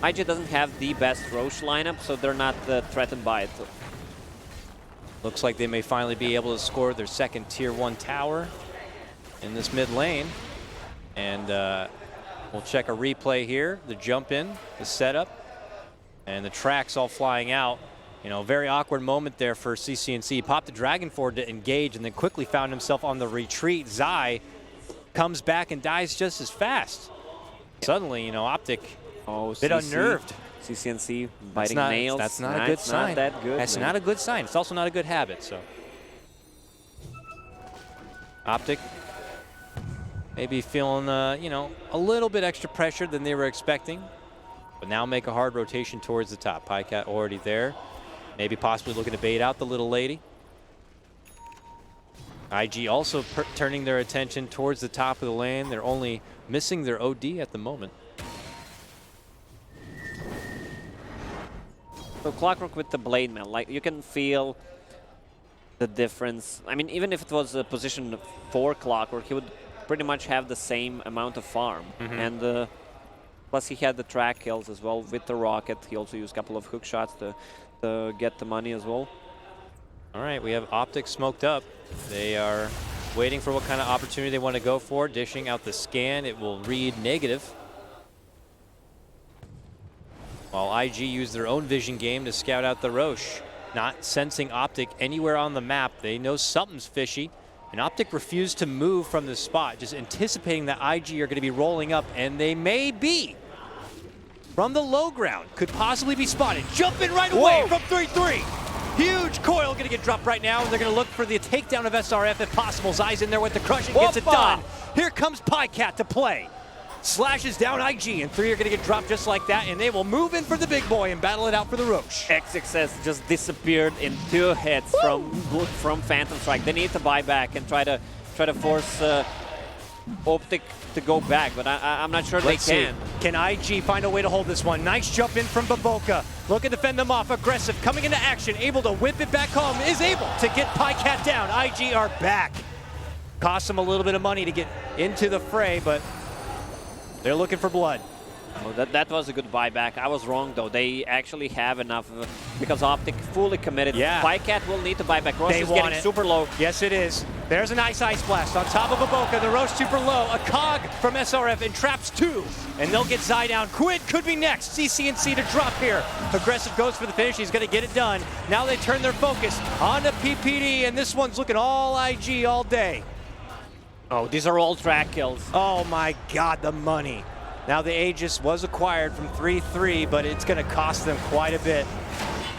IG doesn't have the best Roche lineup, so they're not threatened by it. Looks like they may finally be able to score their second Tier 1 tower in this mid lane. And we'll check a replay here. The jump in, the setup, and the tracks all flying out. You know, very awkward moment there for CCNC. Popped the Dragon forward to engage and then quickly found himself on the retreat. Zai comes back and dies just as fast. Suddenly, you know, Optic a bit unnerved. CCNC biting That's nails. That's not a good sign. Not that good. That's man. not a good sign. It's also not a good habit. So, Optic maybe feeling, you know, a little bit extra pressure than they were expecting, but now make a hard rotation towards the top. Pycat already there. Maybe possibly looking to bait out the little lady. IG also turning their attention towards the top of the lane. They're only missing their OD at the moment. So Clockwork with the Blade Mail, like you can feel the difference. I mean, even if it was a position for Clockwork, he would pretty much have the same amount of farm. And plus he had the track kills as well with the rocket. He also used a couple of hook shots to get the money as well. All right, we have Optic smoked up. They are waiting for what kind of opportunity they want to go for. Dishing out the scan, it will read negative. While IG used their own vision game to scout out the Roche. Not sensing Optic anywhere on the map. They know something's fishy. And Optic refused to move from the spot, just anticipating that IG are going to be rolling up, and they may be. From the low ground, could possibly be spotted. Jumping right away from 3-3. Huge coil going to get dropped right now, and they're going to look for the takedown of SRF if possible. Zai's in there with the crush and gets it done. Here comes Pycat to play. Slashes down IG, and 3 are going to get dropped just like that, and they will move in for the big boy and battle it out for the Roche. XXS just disappeared in 2 hits from Phantom Strike. They need to buy back and try to force Optic to go back, but I'm not sure Let's they can. See. Can IG find a way to hold this one? Nice jump in from Baboka. Looking to fend them off. Aggressive, coming into action, able to whip it back home, is able to get Pycat down. IG are back. Costs them a little bit of money to get into the fray, but they're looking for blood. Oh, that was a good buyback. I was wrong, though. They actually have enough because Optic fully committed. Yeah. Pycat will need to buy back. Roche They is want getting it. super low. Yes, it is. There's a nice ice blast on top of Baboka. The Roche super low. A cog from SRF and traps 2. And they'll get Zai down. Quid could be next. CCNC to drop here. Aggressive goes for the finish. He's going to get it done. Now they turn their focus on the PPD, and this one's looking all IG all day. Oh, these are all track kills. Oh my God, the money. Now the Aegis was acquired from 3-3, but it's going to cost them quite a bit.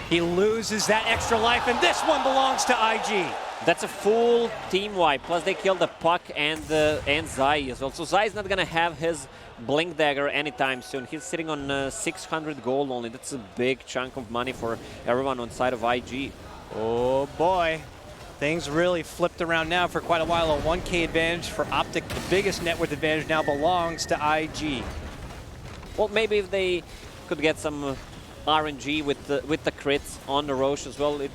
He loses that extra life, and this one belongs to IG. That's a full team wipe. Plus they killed the Puck and Zai as well. So Zai's not going to have his Blink Dagger anytime soon. He's sitting on 600 gold only. That's a big chunk of money for everyone on side of IG. Oh boy. Things really flipped around now for quite a while. A 1K advantage for Optic. The biggest net worth advantage now belongs to IG. Well, maybe if they could get some RNG with the crits on the Roche as well, it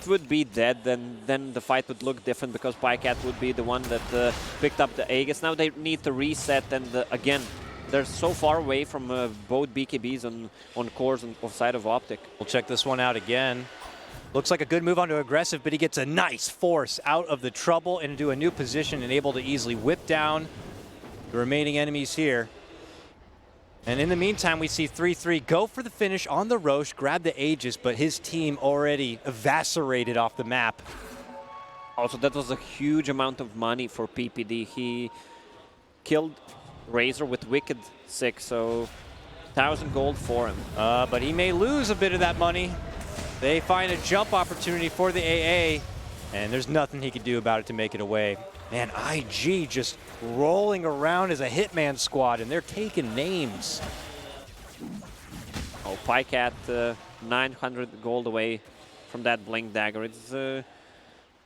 would be dead. Then the fight would look different because Pycat would be the one that picked up the Aegis. Now they need to reset, and again, they're so far away from both BKBs on cores on side of Optic. We'll check this one out again. Looks like a good move onto aggressive, but he gets a nice force out of the trouble into a new position and able to easily whip down the remaining enemies here. And in the meantime, we see 3-3 go for the finish on the Roche, grab the Aegis, but his team already eviscerated off the map. Also, that was a huge amount of money for PPD. He killed Razor with Wicked 6, so 1,000 gold for him. But he may lose a bit of that money. They find a jump opportunity for the AA, and there's nothing he can do about it to make it away. Man, IG just rolling around as a hitman squad, and they're taking names. Oh, Pycat 900 gold away from that Blink Dagger. It's going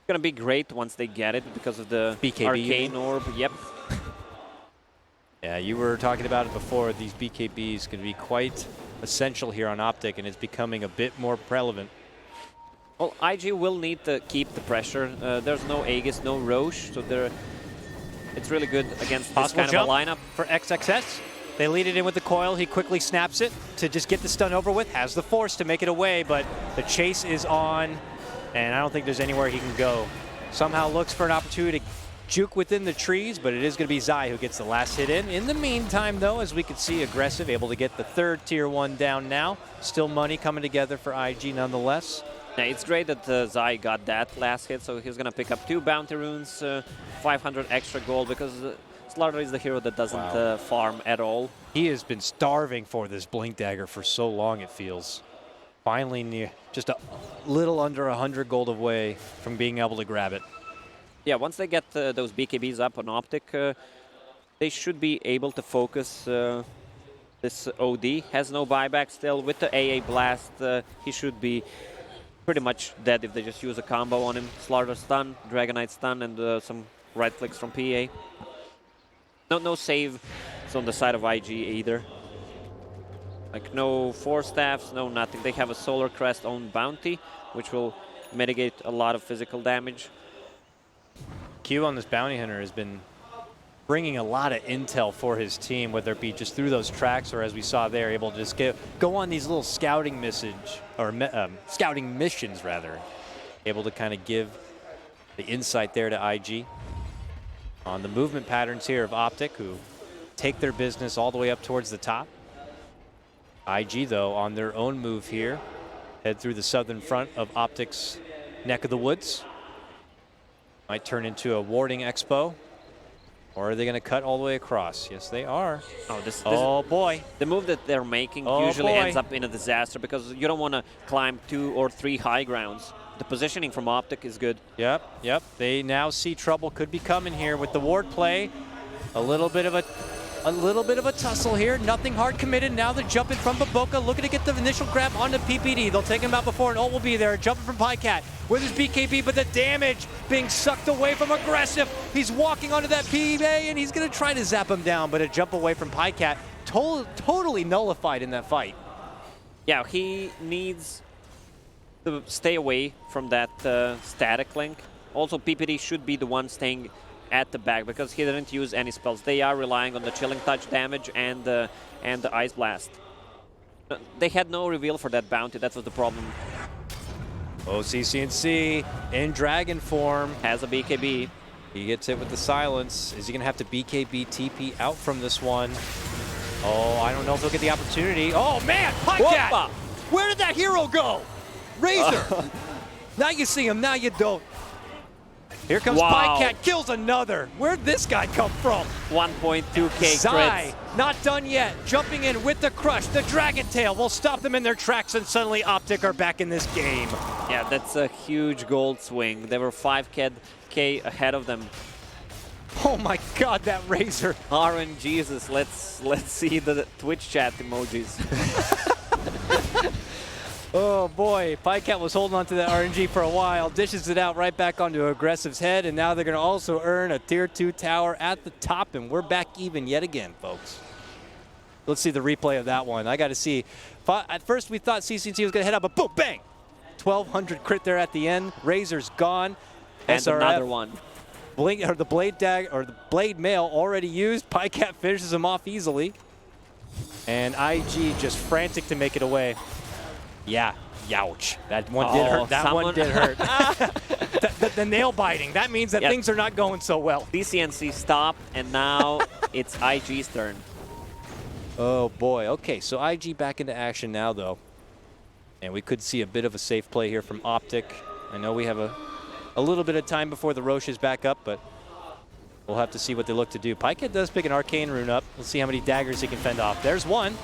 to be great once they get it because of the BKB, Arcane Orb. Yep. Yeah, you were talking about it before. These BKBs can be quite essential here on Optic, and it's becoming a bit more relevant. Well, IG will need to keep the pressure. There's no Aegis, no Roche, so it's really good against this kind of a lineup. For XXS. They lead it in with the coil. He quickly snaps it to just get the stun over with. Has the force to make it away, but the chase is on, and I don't think there's anywhere he can go. Somehow looks for an opportunity to juke within the trees, but it is going to be Zai who gets the last hit in. In the meantime, though, as we can see, Aggressive able to get the third tier 1 down now. Still money coming together for IG nonetheless. Yeah, it's great that Zai got that last hit, so he's going to pick up 2 bounty runes, 500 extra gold, because Slaughter is the hero that doesn't farm at all. He has been starving for this Blink Dagger for so long, it feels. Finally near, just a little under 100 gold away from being able to grab it. Yeah, once they get those BKBs up on Optic, they should be able to focus this OD. Has no buyback still. With the AA Blast, he should be pretty much dead if they just use a combo on him. Slaughter stun, Dragonite stun, and some right clicks from PA. No save on the side of IG either. Like no Force Staffs, no nothing. They have a Solar Crest own bounty, which will mitigate a lot of physical damage. Q on this bounty hunter has been bringing a lot of intel for his team, whether it be just through those tracks or, as we saw there, able to just go on these little scouting scouting missions rather, able to kind of give the insight there to IG on the movement patterns here of Optic, who take their business all the way up towards the top. IG, though, on their own move here, head through the southern front of Optic's neck of the woods. Might turn into a warding expo. Or are they going to cut all the way across? Yes, they are. Oh, boy. The move that they're making usually ends up in a disaster, because you don't want to climb 2 or 3 high grounds. The positioning from Optic is good. Yep. They now see trouble could be coming here with the ward play. A little bit of a tussle here. Nothing hard committed. Now they're jumping from Baboka, looking to get the initial grab onto PPD. They'll take him out before an ult will be there. Jumping from Pycat with his BKB, but the damage being sucked away from Aggressive. He's walking onto that PA, and he's going to try to zap him down, but a jump away from Pycat totally nullified in that fight. Yeah, he needs to stay away from that static link. Also, PPD should be the one staying at the back, because he didn't use any spells. They are relying on the Chilling Touch damage and the Ice Blast. They had no reveal for that bounty. That was the problem. CCNC in dragon form. Has a BKB. He gets hit with the silence. Is he going to have to BKB TP out from this one? Oh, I don't know if he'll get the opportunity. Oh, man, Pycat! Where did that hero go? Razor! Now you see him, now you don't. Here comes Pycat, kills another. Where'd this guy come from? 1.2k Zai, crits. not done yet. Jumping in with the crush. The Dragon Tail will stop them in their tracks, and suddenly Optic are back in this game. Yeah, that's a huge gold swing. They were 5k ahead of them. Oh my God, that Razor. RNGesus, let's see the Twitch chat emojis. Oh boy, Pycat was holding on to that RNG for a while, dishes it out right back onto Aggressive's head, and now they're going to also earn a tier 2 tower at the top, and we're back even yet again, folks. Let's see the replay of that one. I got to see. At first we thought CCT was going to head up, but boom, bang! 1,200 crit there at the end. Razor's gone. And SRF, another one. Blink, or the blade dagger, or the blade mail already used. Pycat finishes him off easily. And IG just frantic to make it away. Yeah, youch. That one did hurt. That one did hurt. the nail biting. That means that things are not going so well. DCNC stopped, and now it's IG's turn. Oh boy. Okay, so IG back into action now, though. And we could see a bit of a safe play here from Optic. I know we have a little bit of time before the Roche is back up, but we'll have to see what they look to do. Pycat does pick an Arcane Rune up. We'll see how many daggers he can fend off. There's one.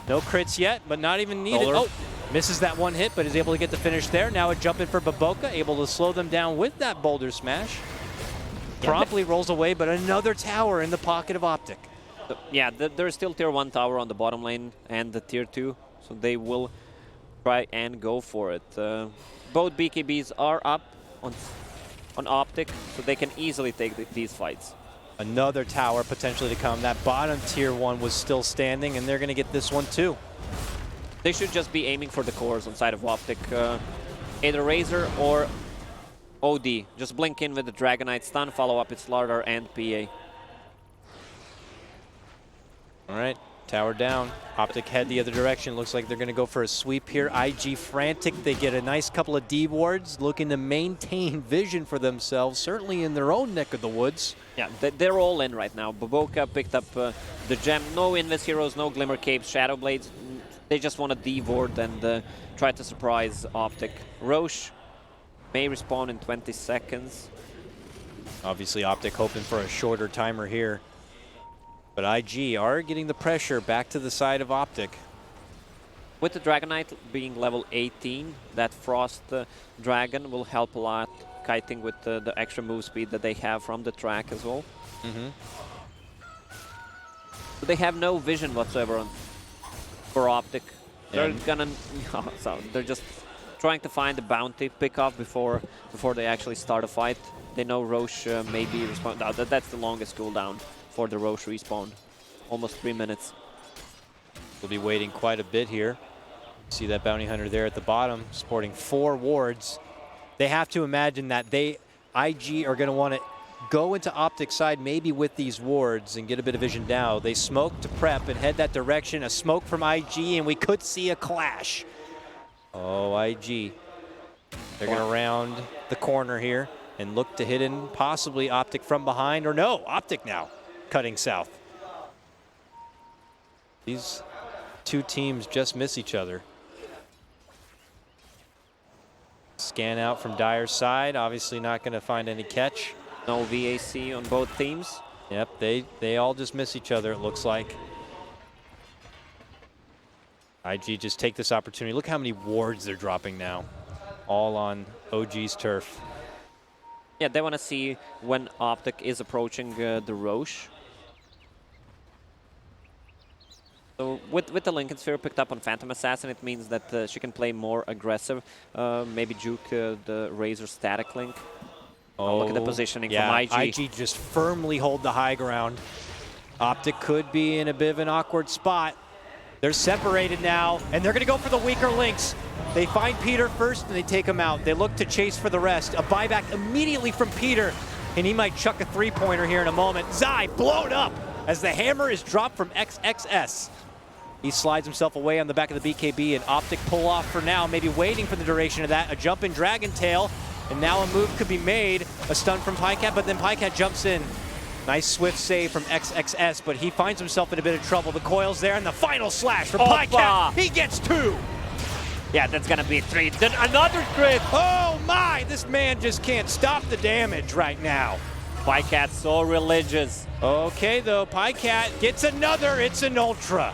No crits yet, but not even needed. Oh, misses that one hit, but is able to get the finish there. Now a jump in for Baboka, able to slow them down with that Boulder Smash. Promptly rolls away, but another tower in the pocket of Optic. Yeah, there's still tier 1 tower on the bottom lane and the tier 2, so they will try and go for it. Both BKBs are up on Optic, so they can easily take these fights. Another tower potentially to come. That bottom tier one was still standing, and they're going to get this one too. They should just be aiming for the cores on side of Optic. Either Razor or OD. Just blink in with the Dragonite stun, follow up its Larder and PA. All right, tower down. Optic head the other direction. Looks like they're going to go for a sweep here. IG frantic. They get a nice couple of D wards, looking to maintain vision for themselves, certainly in their own neck of the woods. Yeah, they're all in right now. Boboka picked up the gem. No Invis Heroes, no Glimmer Capes, Shadow Blades. They just want to D-ward and try to surprise Optic. Roche may respawn in 20 seconds. Obviously, Optic hoping for a shorter timer here. But IG are getting the pressure back to the side of Optic. With the Dragonite being level 18, that Frost Dragon will help a lot, kiting with the extra move speed that they have from the track as well. But they have no vision whatsoever for Optic. They're gonna, so they're just trying to find the bounty pickoff before they actually start a fight. They know Roche may be respawn. That's the longest cooldown for the Roche respawn. Almost 3 minutes. We'll be waiting quite a bit here. See that bounty hunter there at the bottom, sporting 4 wards. They have to imagine that IG are going to want to go into Optic side maybe with these wards and get a bit of vision now. They smoke to prep and head that direction. A smoke from IG, and we could see a clash. Oh, IG. They're going to round the corner here and look to hit in possibly Optic from behind, or no, Optic now cutting south. These two teams just miss each other. Scan out from Dyer's side, obviously not going to find any catch. No VAC on both teams. Yep, they all just miss each other, it looks like. IG just take this opportunity. Look how many wards they're dropping now. All on OG's turf. Yeah, they want to see when Optic is approaching the Roche. So with the Lincoln Sphere picked up on Phantom Assassin, it means that she can play more aggressive. Maybe juke the Razor Static Link. Oh, look at the positioning from IG. IG just firmly hold the high ground. Optic could be in a bit of an awkward spot. They're separated now, and they're going to go for the weaker links. They find Peter first, and they take him out. They look to chase for the rest. A buyback immediately from Peter, and he might chuck a three-pointer here in a moment. Zai blown up as the hammer is dropped from XXS. He slides himself away on the back of the BKB, and Optic pull off for now, maybe waiting for the duration of that. A jump in Dragon Tail, and now a move could be made. A stun from Pycat, but then Pycat jumps in. Nice swift save from XXS, but he finds himself in a bit of trouble. The coil's there, and the final slash from Pycat. He gets 2. Yeah, that's gonna be 3. Then another crit. Oh my, this man just can't stop the damage right now. Pycat so religious. Okay though, Pycat gets another, it's an ultra.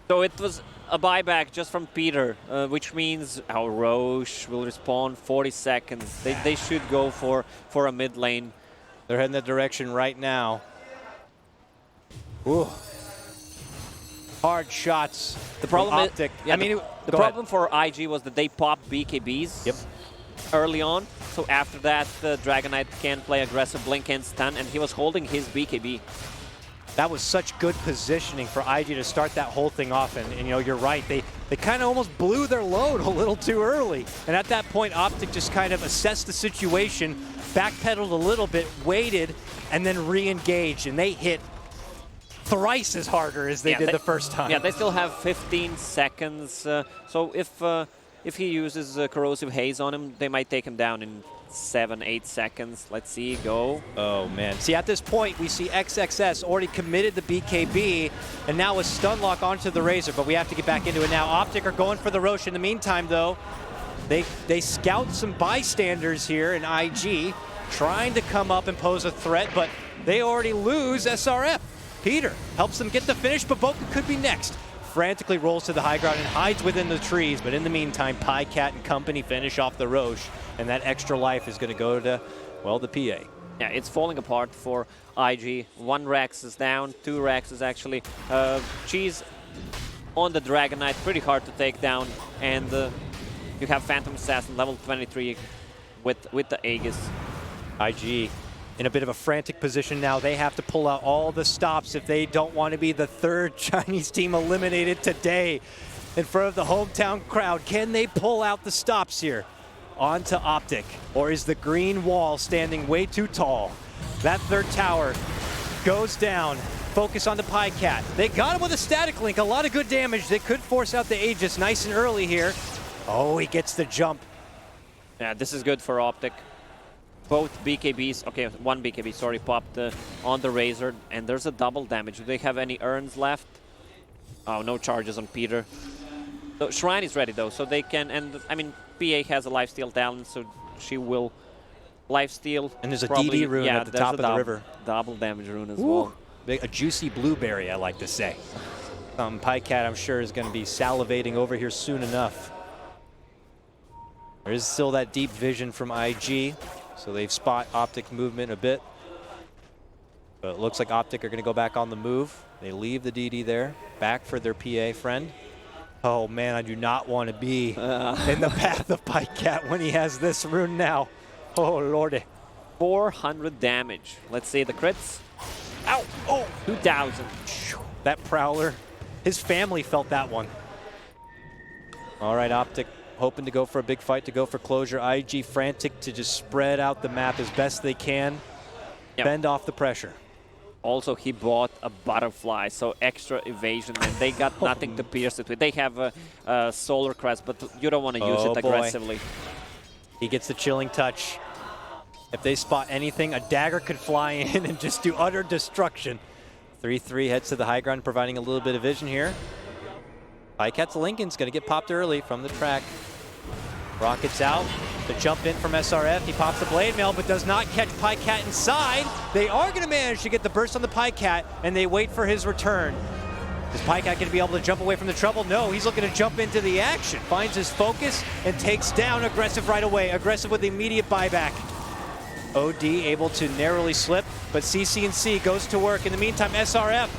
So it was a buyback just from Peter, which means our Roche will respawn 40 seconds. They should go for a mid lane. They're heading that direction right now. Ooh. Hard shots. The problem from Optic. is, yeah, I mean, the problem for IG was that they popped BKBs early on. So after that, the Dragonite can play aggressive blink and stun, and he was holding his BKB. That was such good positioning for IG to start that whole thing off. And you know, you're right. They kind of almost blew their load a little too early. And at that point, Optic just kind of assessed the situation, backpedaled a little bit, waited, and then re-engaged. And they hit thrice as harder as they did the first time. Yeah, they still have 15 seconds. So if he uses Corrosive Haze on him, they might take him down in 7-8 seconds. Let's see, go. Oh man. See, at this point we see XXS already committed the BKB and now a stun lock onto the Razor, but we have to get back into it now. Optic are going for the Roche. In the meantime though, they scout some bystanders here in IG, trying to come up and pose a threat, but they already lose SRF. Peter helps them get the finish, but Boca could be next. Frantically rolls to the high ground and hides within the trees, but in the meantime, Pycat and company finish off the Roche, and that extra life is going to go to, well, the PA. Yeah, it's falling apart for IG. 1 Rex is down, 2 Rex is actually. Cheese on the Dragonite, pretty hard to take down, and you have Phantom Assassin level 23 with the Aegis. IG in a bit of a frantic position now. They have to pull out all the stops if they don't want to be the third Chinese team eliminated today in front of the hometown crowd. Can they pull out the stops here? Onto Optic, or is the green wall standing way too tall? That third tower goes down. Focus on the Pycat. They got him with a static link, a lot of good damage. They could force out the Aegis nice and early here. Oh, he gets the jump. Yeah, this is good for Optic. Both BKBs, okay, one BKB, sorry, popped on the Razor, and there's a double damage. Do they have any urns left? Oh, no charges on Peter. So Shrine is ready though, so they can, and I mean, PA has a lifesteal talent, so she will lifesteal. And there's a probably, DD rune at the top of the river. Double damage rune as Ooh. well. A juicy blueberry, I like to say. Pycat, I'm sure, is going to be salivating over here soon enough. There is still that deep vision from IG, so they've spot Optic movement a bit. But it looks like Optic are going to go back on the move. They leave the DD there, back for their PA friend. Oh man, I do not want to be in the path of Pycat when he has this rune now. Oh lordy. 400 damage. Let's see the crits. Ow! Oh! 2,000. That Prowler, his family felt that one. All right, Optic hoping to go for a big fight, to go for closure. IG frantic to just spread out the map as best they can. Yep. Bend off the pressure. Also, he bought a butterfly, so extra evasion, and they got nothing to pierce it with. They have a solar crest, but you don't want to use it aggressively. He gets the chilling touch. If they spot anything, a dagger could fly in and just do utter destruction. 3-3 heads to the high ground, providing a little bit of vision here. Pycat's Lincoln's going to get popped early from the track. Rockets out. The jump in from SRF. He pops the blade mail, but does not catch Pycat inside. They are going to manage to get the burst on the Pycat, and they wait for his return. Is Pycat going to be able to jump away from the trouble? No, he's looking to jump into the action. Finds his focus and takes down Aggressive right away. Aggressive with immediate buyback. OD able to narrowly slip, but CC&C goes to work. In the meantime, SRF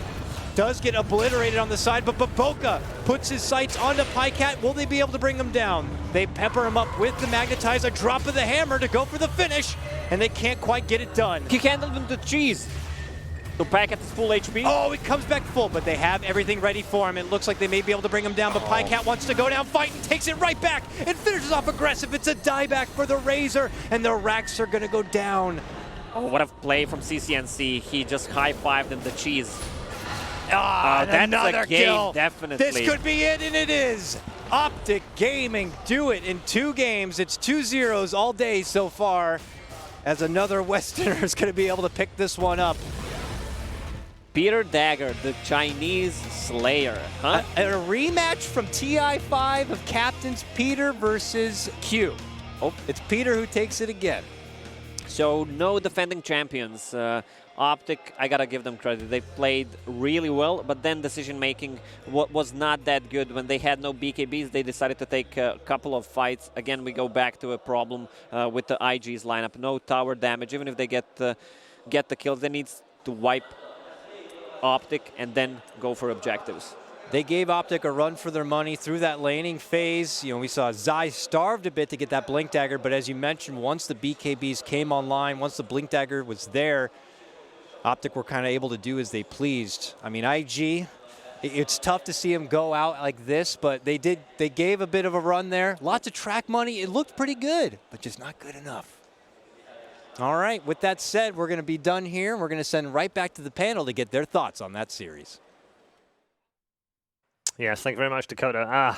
does get obliterated on the side, but Baboka puts his sights onto Pycat. Will they be able to bring him down? They pepper him up with the Magnetize, a drop of the hammer to go for the finish, and they can't quite get it done. He handled him to cheese. So Pycat is full HP. Oh, he comes back full, but they have everything ready for him. It looks like they may be able to bring him down, but Pycat wants to go down, fight, and takes it right back, and finishes off Aggressive. It's a dieback for the Razor, and the racks are gonna go down. Oh, what a play from CCNC. He just high-fived him the cheese. Ah, that's another a game, kill. definitely. This could be it, and it is. Optic Gaming do it in 2 games. It's 2-0s all day so far, as another Westerner is going to be able to pick this one up. Peter Dagger, the Chinese Slayer, huh? A rematch from TI5 of Captains Peter versus Q. Oh, it's Peter who takes it again. So no defending champions. Optic, I gotta give them credit. They played really well, but then decision-making was not that good. When they had no BKBs, they decided to take a couple of fights. Again, we go back to a problem with the IG's lineup. No tower damage. Even if they get the kills, they need to wipe Optic and then go for objectives. They gave Optic a run for their money through that laning phase. You know, we saw Zai starved a bit to get that Blink Dagger, but as you mentioned, once the BKBs came online, once the Blink Dagger was there, Optic were kind of able to do as they pleased. I mean, IG, it's tough to see them go out like this, but they gave a bit of a run there. Lots of track money. It looked pretty good, but just not good enough. All right, with that said, we're going to be done here. We're going to send right back to the panel to get their thoughts on that series. Yes, thank you very much, Dakota.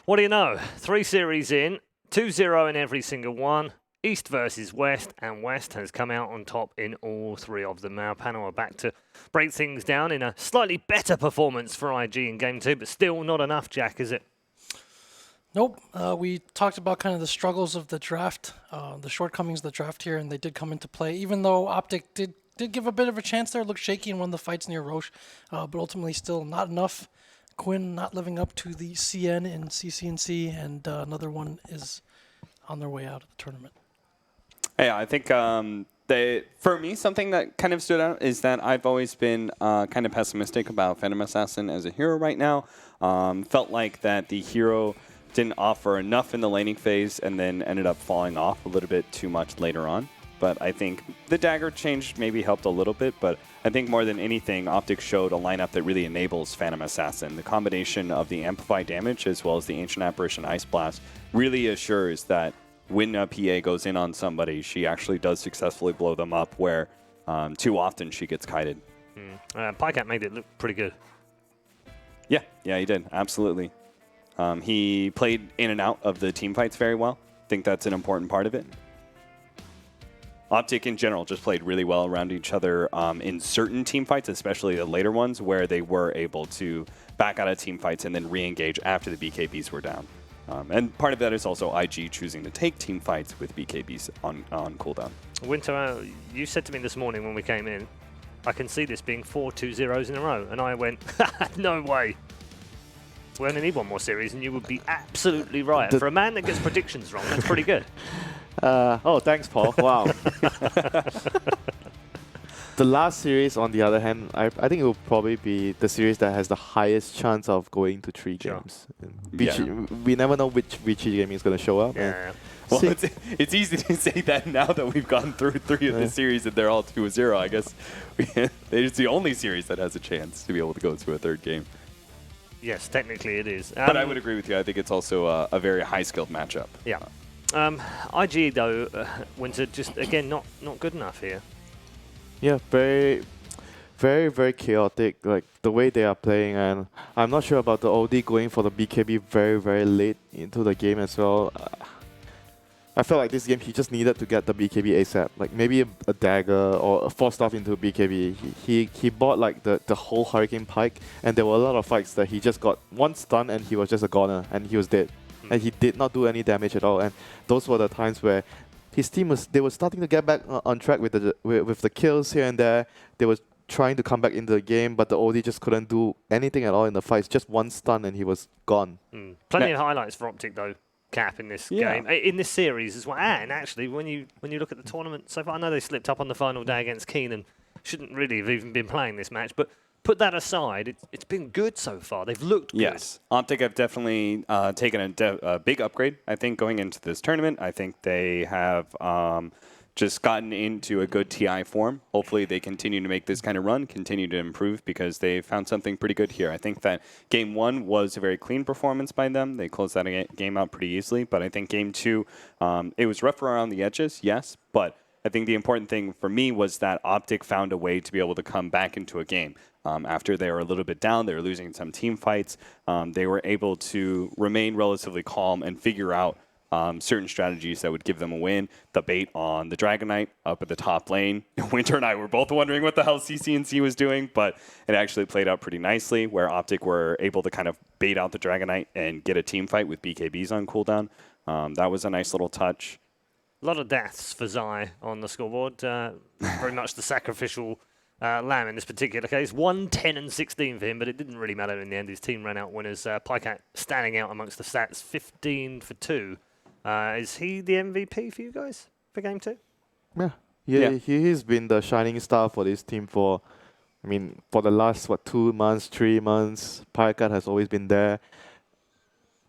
What do you know? 3 series in, 2-0 in every single one. East versus West, and West has come out on top in all 3 of them. Our panel are back to break things down in a slightly better performance for IG in Game 2, but still not enough, Jack, is it? Nope. We talked about kind of the struggles of the draft, the shortcomings of the draft here, and they did come into play. Even though Optic did give a bit of a chance there, looked shaky in one of the fights near Roche, but ultimately still not enough. Quinn not living up to the CN in CCNC, and another one is on their way out of the tournament. Yeah, I think for me, something that kind of stood out is that I've always been kind of pessimistic about Phantom Assassin as a hero right now. Felt like that the hero didn't offer enough in the laning phase and then ended up falling off a little bit too much later on. but I think the dagger change maybe helped a little bit, but I think more than anything, Optic showed a lineup that really enables Phantom Assassin. The combination of the amplified damage as well as the Ancient Apparition Ice Blast really assures that when a PA goes in on somebody, she actually does successfully blow them up, where too often she gets kited. Pycat made it look pretty good. Yeah, he did, absolutely. He played in and out of the team fights very well. I think that's an important part of it. Optic in general just played really well around each other in certain team fights, especially the later ones, where they were able to back out of team fights and then re-engage after the BKBs were down. And part of that is also IG choosing to take team fights with BKBs on cooldown. Winter, you said to me this morning when we came in, I can see this being 4 2-0s in a row. And I went, no way. We only need one more series and you would be absolutely right. For a man that gets predictions wrong, that's pretty good. Oh, thanks, Paul. Wow. The last series, on the other hand, I think it will probably be the series that has the highest chance of going to 3 Sure. games. We never know which Vichy game is going to show up. Yeah. Well, it's easy to say that now that we've gone through 3 of the series and they're all 2-0. I guess it's the only series that has a chance to be able to go to a 3rd game. Yes, technically it is. But I would agree with you. I think it's also a very high-skilled matchup. Yeah. IG, though, Winter, just, again, not good enough here. Yeah, very, very, very chaotic, like the way they are playing, and I'm not sure about the OD going for the BKB very, very late into the game as well. I felt like this game he just needed to get the BKB ASAP, like maybe a dagger or a forced off into a BKB. He bought like the whole Hurricane Pike, and there were a lot of fights that he just got one stun and he was just a goner and he was dead, and he did not do any damage at all. And those were the times where his team they were starting to get back on track with the kills here and there. They were trying to come back into the game, but the OD just couldn't do anything at all in the fights. Just one stun and he was gone. Plenty of highlights for Optic, though, Cap, in this game, in this series as well. And actually, when you look at the tournament so far, I know they slipped up on the final day against Keenan. Shouldn't really have even been playing this match, but put that aside, it's been good so far. They've looked good. Yes, Optic have definitely taken a big upgrade, I think, going into this tournament. I think they have just gotten into a good TI form. Hopefully they continue to make this kind of run, continue to improve, because they found something pretty good here. I think that Game 1 was a very clean performance by them. They closed that game out pretty easily, but I think Game 2, it was rough around the edges, yes, but I think the important thing for me was that Optic found a way to be able to come back into a game. After they were a little bit down, they were losing some team fights, they were able to remain relatively calm and figure out certain strategies that would give them a win. The bait on the Dragon Knight up at the top lane. Winter and I were both wondering what the hell CCNC was doing, but it actually played out pretty nicely, where Optic were able to kind of bait out the Dragon Knight and get a team fight with BKBs on cooldown. That was a nice little touch. A lot of deaths for Zai on the scoreboard. Very much the sacrificial lamb in this particular case. 1, 10, and 16 for him, but it didn't really matter in the end. His team ran out winners. Pycat standing out amongst the stats, 15 for 2. Is he the MVP for you guys for Game 2? Yeah, he's been the shining star for this team for the last, 2 months, 3 months. Pycat has always been there.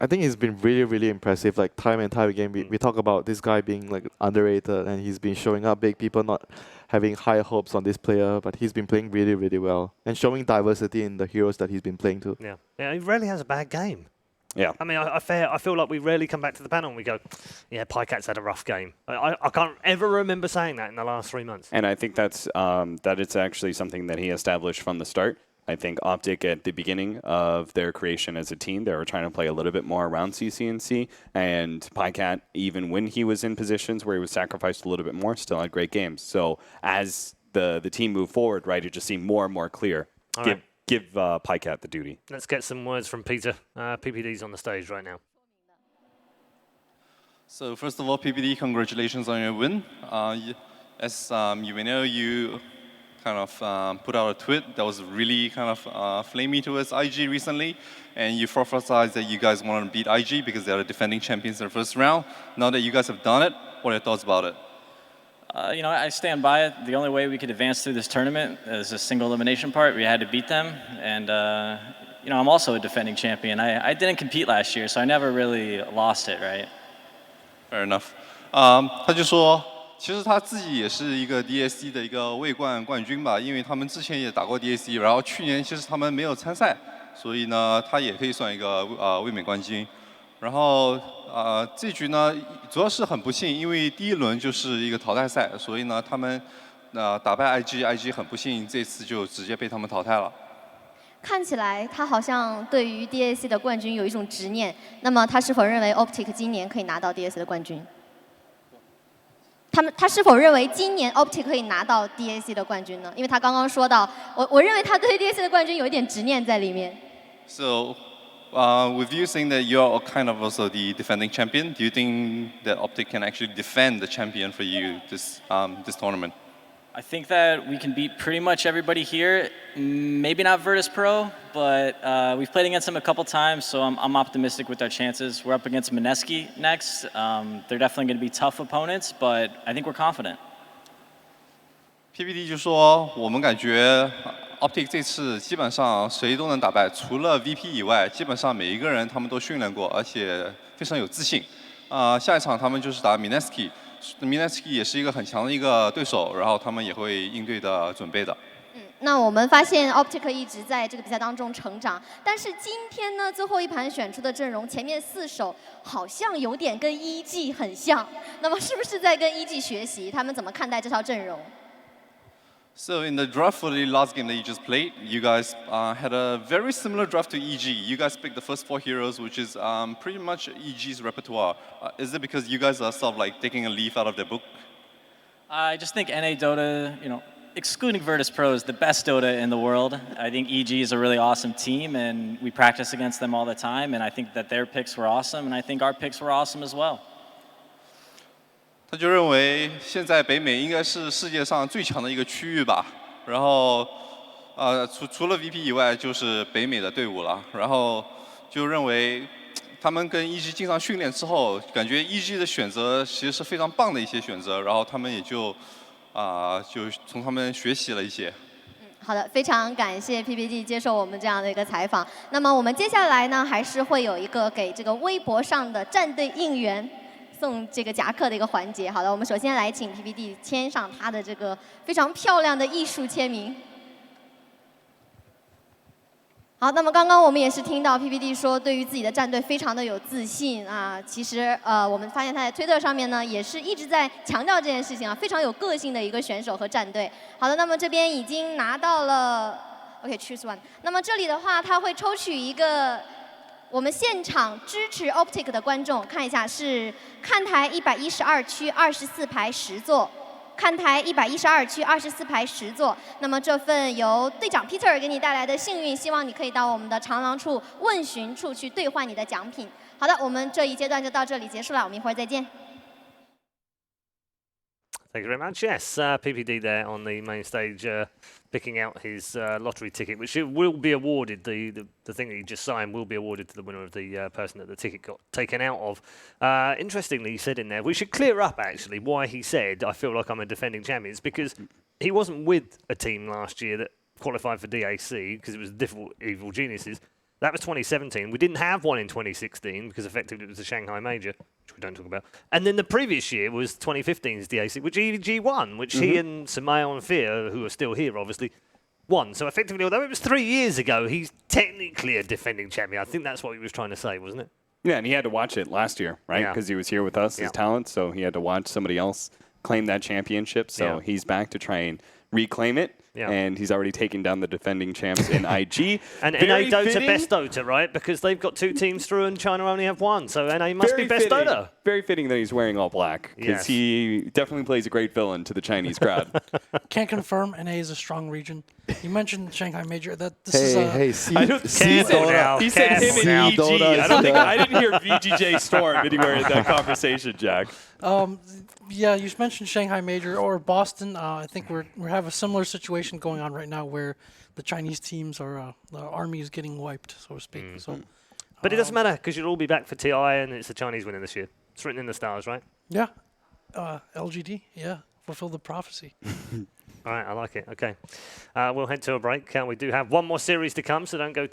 I think he's been really, really impressive. Like time and time again, we talk about this guy being like underrated, and he's been showing up big. People not having high hopes on this player, but he's been playing really, really well and showing diversity in the heroes that he's been playing too. Yeah, he rarely has a bad game. Yeah. I mean, I feel like we rarely come back to the panel and we go, yeah, Pycat's had a rough game. I can't ever remember saying that in the last 3 months. And I think that's that it's actually something that he established from the start. I think Optic at the beginning of their creation as a team, they were trying to play a little bit more around CCNC, and Pycat, even when he was in positions where he was sacrificed a little bit more, still had great games. So as the team moved forward, right, it just seemed more and more clear. Give Pycat the duty. Let's get some words from Peter. PPD's on the stage right now. So first of all, PPD, congratulations on your win. As you may know, you kind of put out a tweet that was really kind of flamey towards IG recently, and you prophesized that you guys wanted to beat IG because they are the defending champions in the first round. Now that you guys have done it, what are your thoughts about it? I stand by it. The only way we could advance through this tournament is a single elimination part. We had to beat them, and I'm also a defending champion. I didn't compete last year, so I never really lost it, right? Fair enough. 他就说其实他自己也是一个 DAC 的一个卫冠冠军吧，因为他们之前也打过 DAC， 然后去年其实他们没有参赛，所以呢，他也可以算一个卫冕冠军。然后这局呢，主要是很不幸，因为第一轮就是一个淘汰赛，所以呢，他们打败 IG 很不幸，这次就直接被他们淘汰了。看起来他好像对于 DAC 的冠军有一种执念。那么他是否认为 Optic 今年可以拿到 DAC 的冠军？他是否认为今年 Optic 可以拿到 DAC 的冠军呢？因为他刚刚说到，我认为他对 DAC 的冠军有一点执念在里面。So, with you saying that you're kind of also the defending champion, do you think that Optic can actually defend the champion for you this tournament? I think that we can beat pretty much everybody here. Maybe not Virtus Pro, but we've played against them a couple times, so I'm optimistic with our chances. We're up against Mineski next. They're definitely going to be tough opponents, but I think we're confident. PPD 就说，我们感觉 Optic 这次基本上谁都能打败，除了 VP 以外，基本上每一个人他们都训练过，而且非常有自信。下一场他们就是打 Mineski。Mineski 也是一个很强的一个对手，然后他们也会应对的准备的。那我们发现 Optic 一直在这个比赛当中成长，但是今天呢，最后一盘选出的阵容，前面4手好像有点跟EG 很像。那么是不是在跟EG 学习？他们怎么看待这套阵容？ So in the draft for the last game that you just played, you guys had a very similar draft to EG. You guys picked the first 4 heroes, which is pretty much EG's repertoire. Is it because you guys are sort of like taking a leaf out of their book? I just think NA Dota, excluding Virtus Pro, is the best Dota in the world. I think EG is a really awesome team, and we practice against them all the time, and I think that their picks were awesome, and I think our picks were awesome as well. 他就认为现在北美应该是世界上最强的一个区域吧。然后，除了 VP 以外，就是北美的队伍了。然后就认为他们跟 EG 经常训练之后，感觉 EG 的选择其实是非常棒的一些选择。然后他们也就从他们学习了一些。好的，非常感谢 PPD 接受我们这样的一个采访。那么我们接下来呢，还是会有一个给这个微博上的战队应援。 送这个夹克的一个环节。好的，我们首先来请 PPD 签上他的这个非常漂亮的艺术签名。好，那么刚刚我们也是听到 PPD 说，对于自己的战队非常的有自信啊。其实我们发现他在推特上面呢，也是一直在强调这件事情啊，非常有个性的一个选手和战队。好的，那么这边已经拿到了 ，OK，choose one。那么这里的话，他会抽取一个。 我们现场支持 Optic 的观众看一下，是看台112区24排10座，看台112区24排10座。那么这份由队长 Peter 给你带来的幸运，希望你可以到我们的长廊处问询处去兑换你的奖品。好的，我们这一阶段就到这里结束了，我们一会儿再见。 Thank you very much. Yes, PPD there on the main stage picking out his lottery ticket, which will be awarded, the thing that he just signed will be awarded to the winner of the person that the ticket got taken out of. Interestingly, he said in there, we should clear up actually why he said, I feel like I'm a defending champion. It's because he wasn't with a team last year that qualified for DAC because it was Difficult Evil Geniuses. That was 2017. We didn't have one in 2016 because effectively it was the Shanghai Major, which we don't talk about. And then the previous year was 2015's DAC, which EG won, which he and Samael and Fear, who are still here obviously, won. So effectively, although it was 3 years ago, he's technically a defending champion. I think that's what he was trying to say, wasn't it? Yeah, and he had to watch it last year, right? Because he was here with us as talent, so he had to watch somebody else claim that championship. So he's back to try and reclaim it. And he's already taken down the defending champs in IG. And NA Dota best Dota, right? Because they've got 2 teams through and China only have 1. So NA must be best Dota. Very fitting that he's wearing all black. Because he definitely plays a great villain to the Chinese crowd. Can't confirm NA is a strong region. You mentioned Shanghai Major. That this is I don't see Dota. He said him and EG. I didn't hear VGJ Storm anywhere in that conversation, Jack. Yeah, you mentioned Shanghai Major or Boston. I think we have a similar situation going on right now where the Chinese teams are the army is getting wiped, so to speak. So, but it doesn't matter because you'll all be back for TI and it's the Chinese winning this year. It's written in the stars, right? Yeah, LGD. Yeah, fulfill the prophecy. All right, I like it. Okay, we'll head to a break. We do have one more series to come, so don't go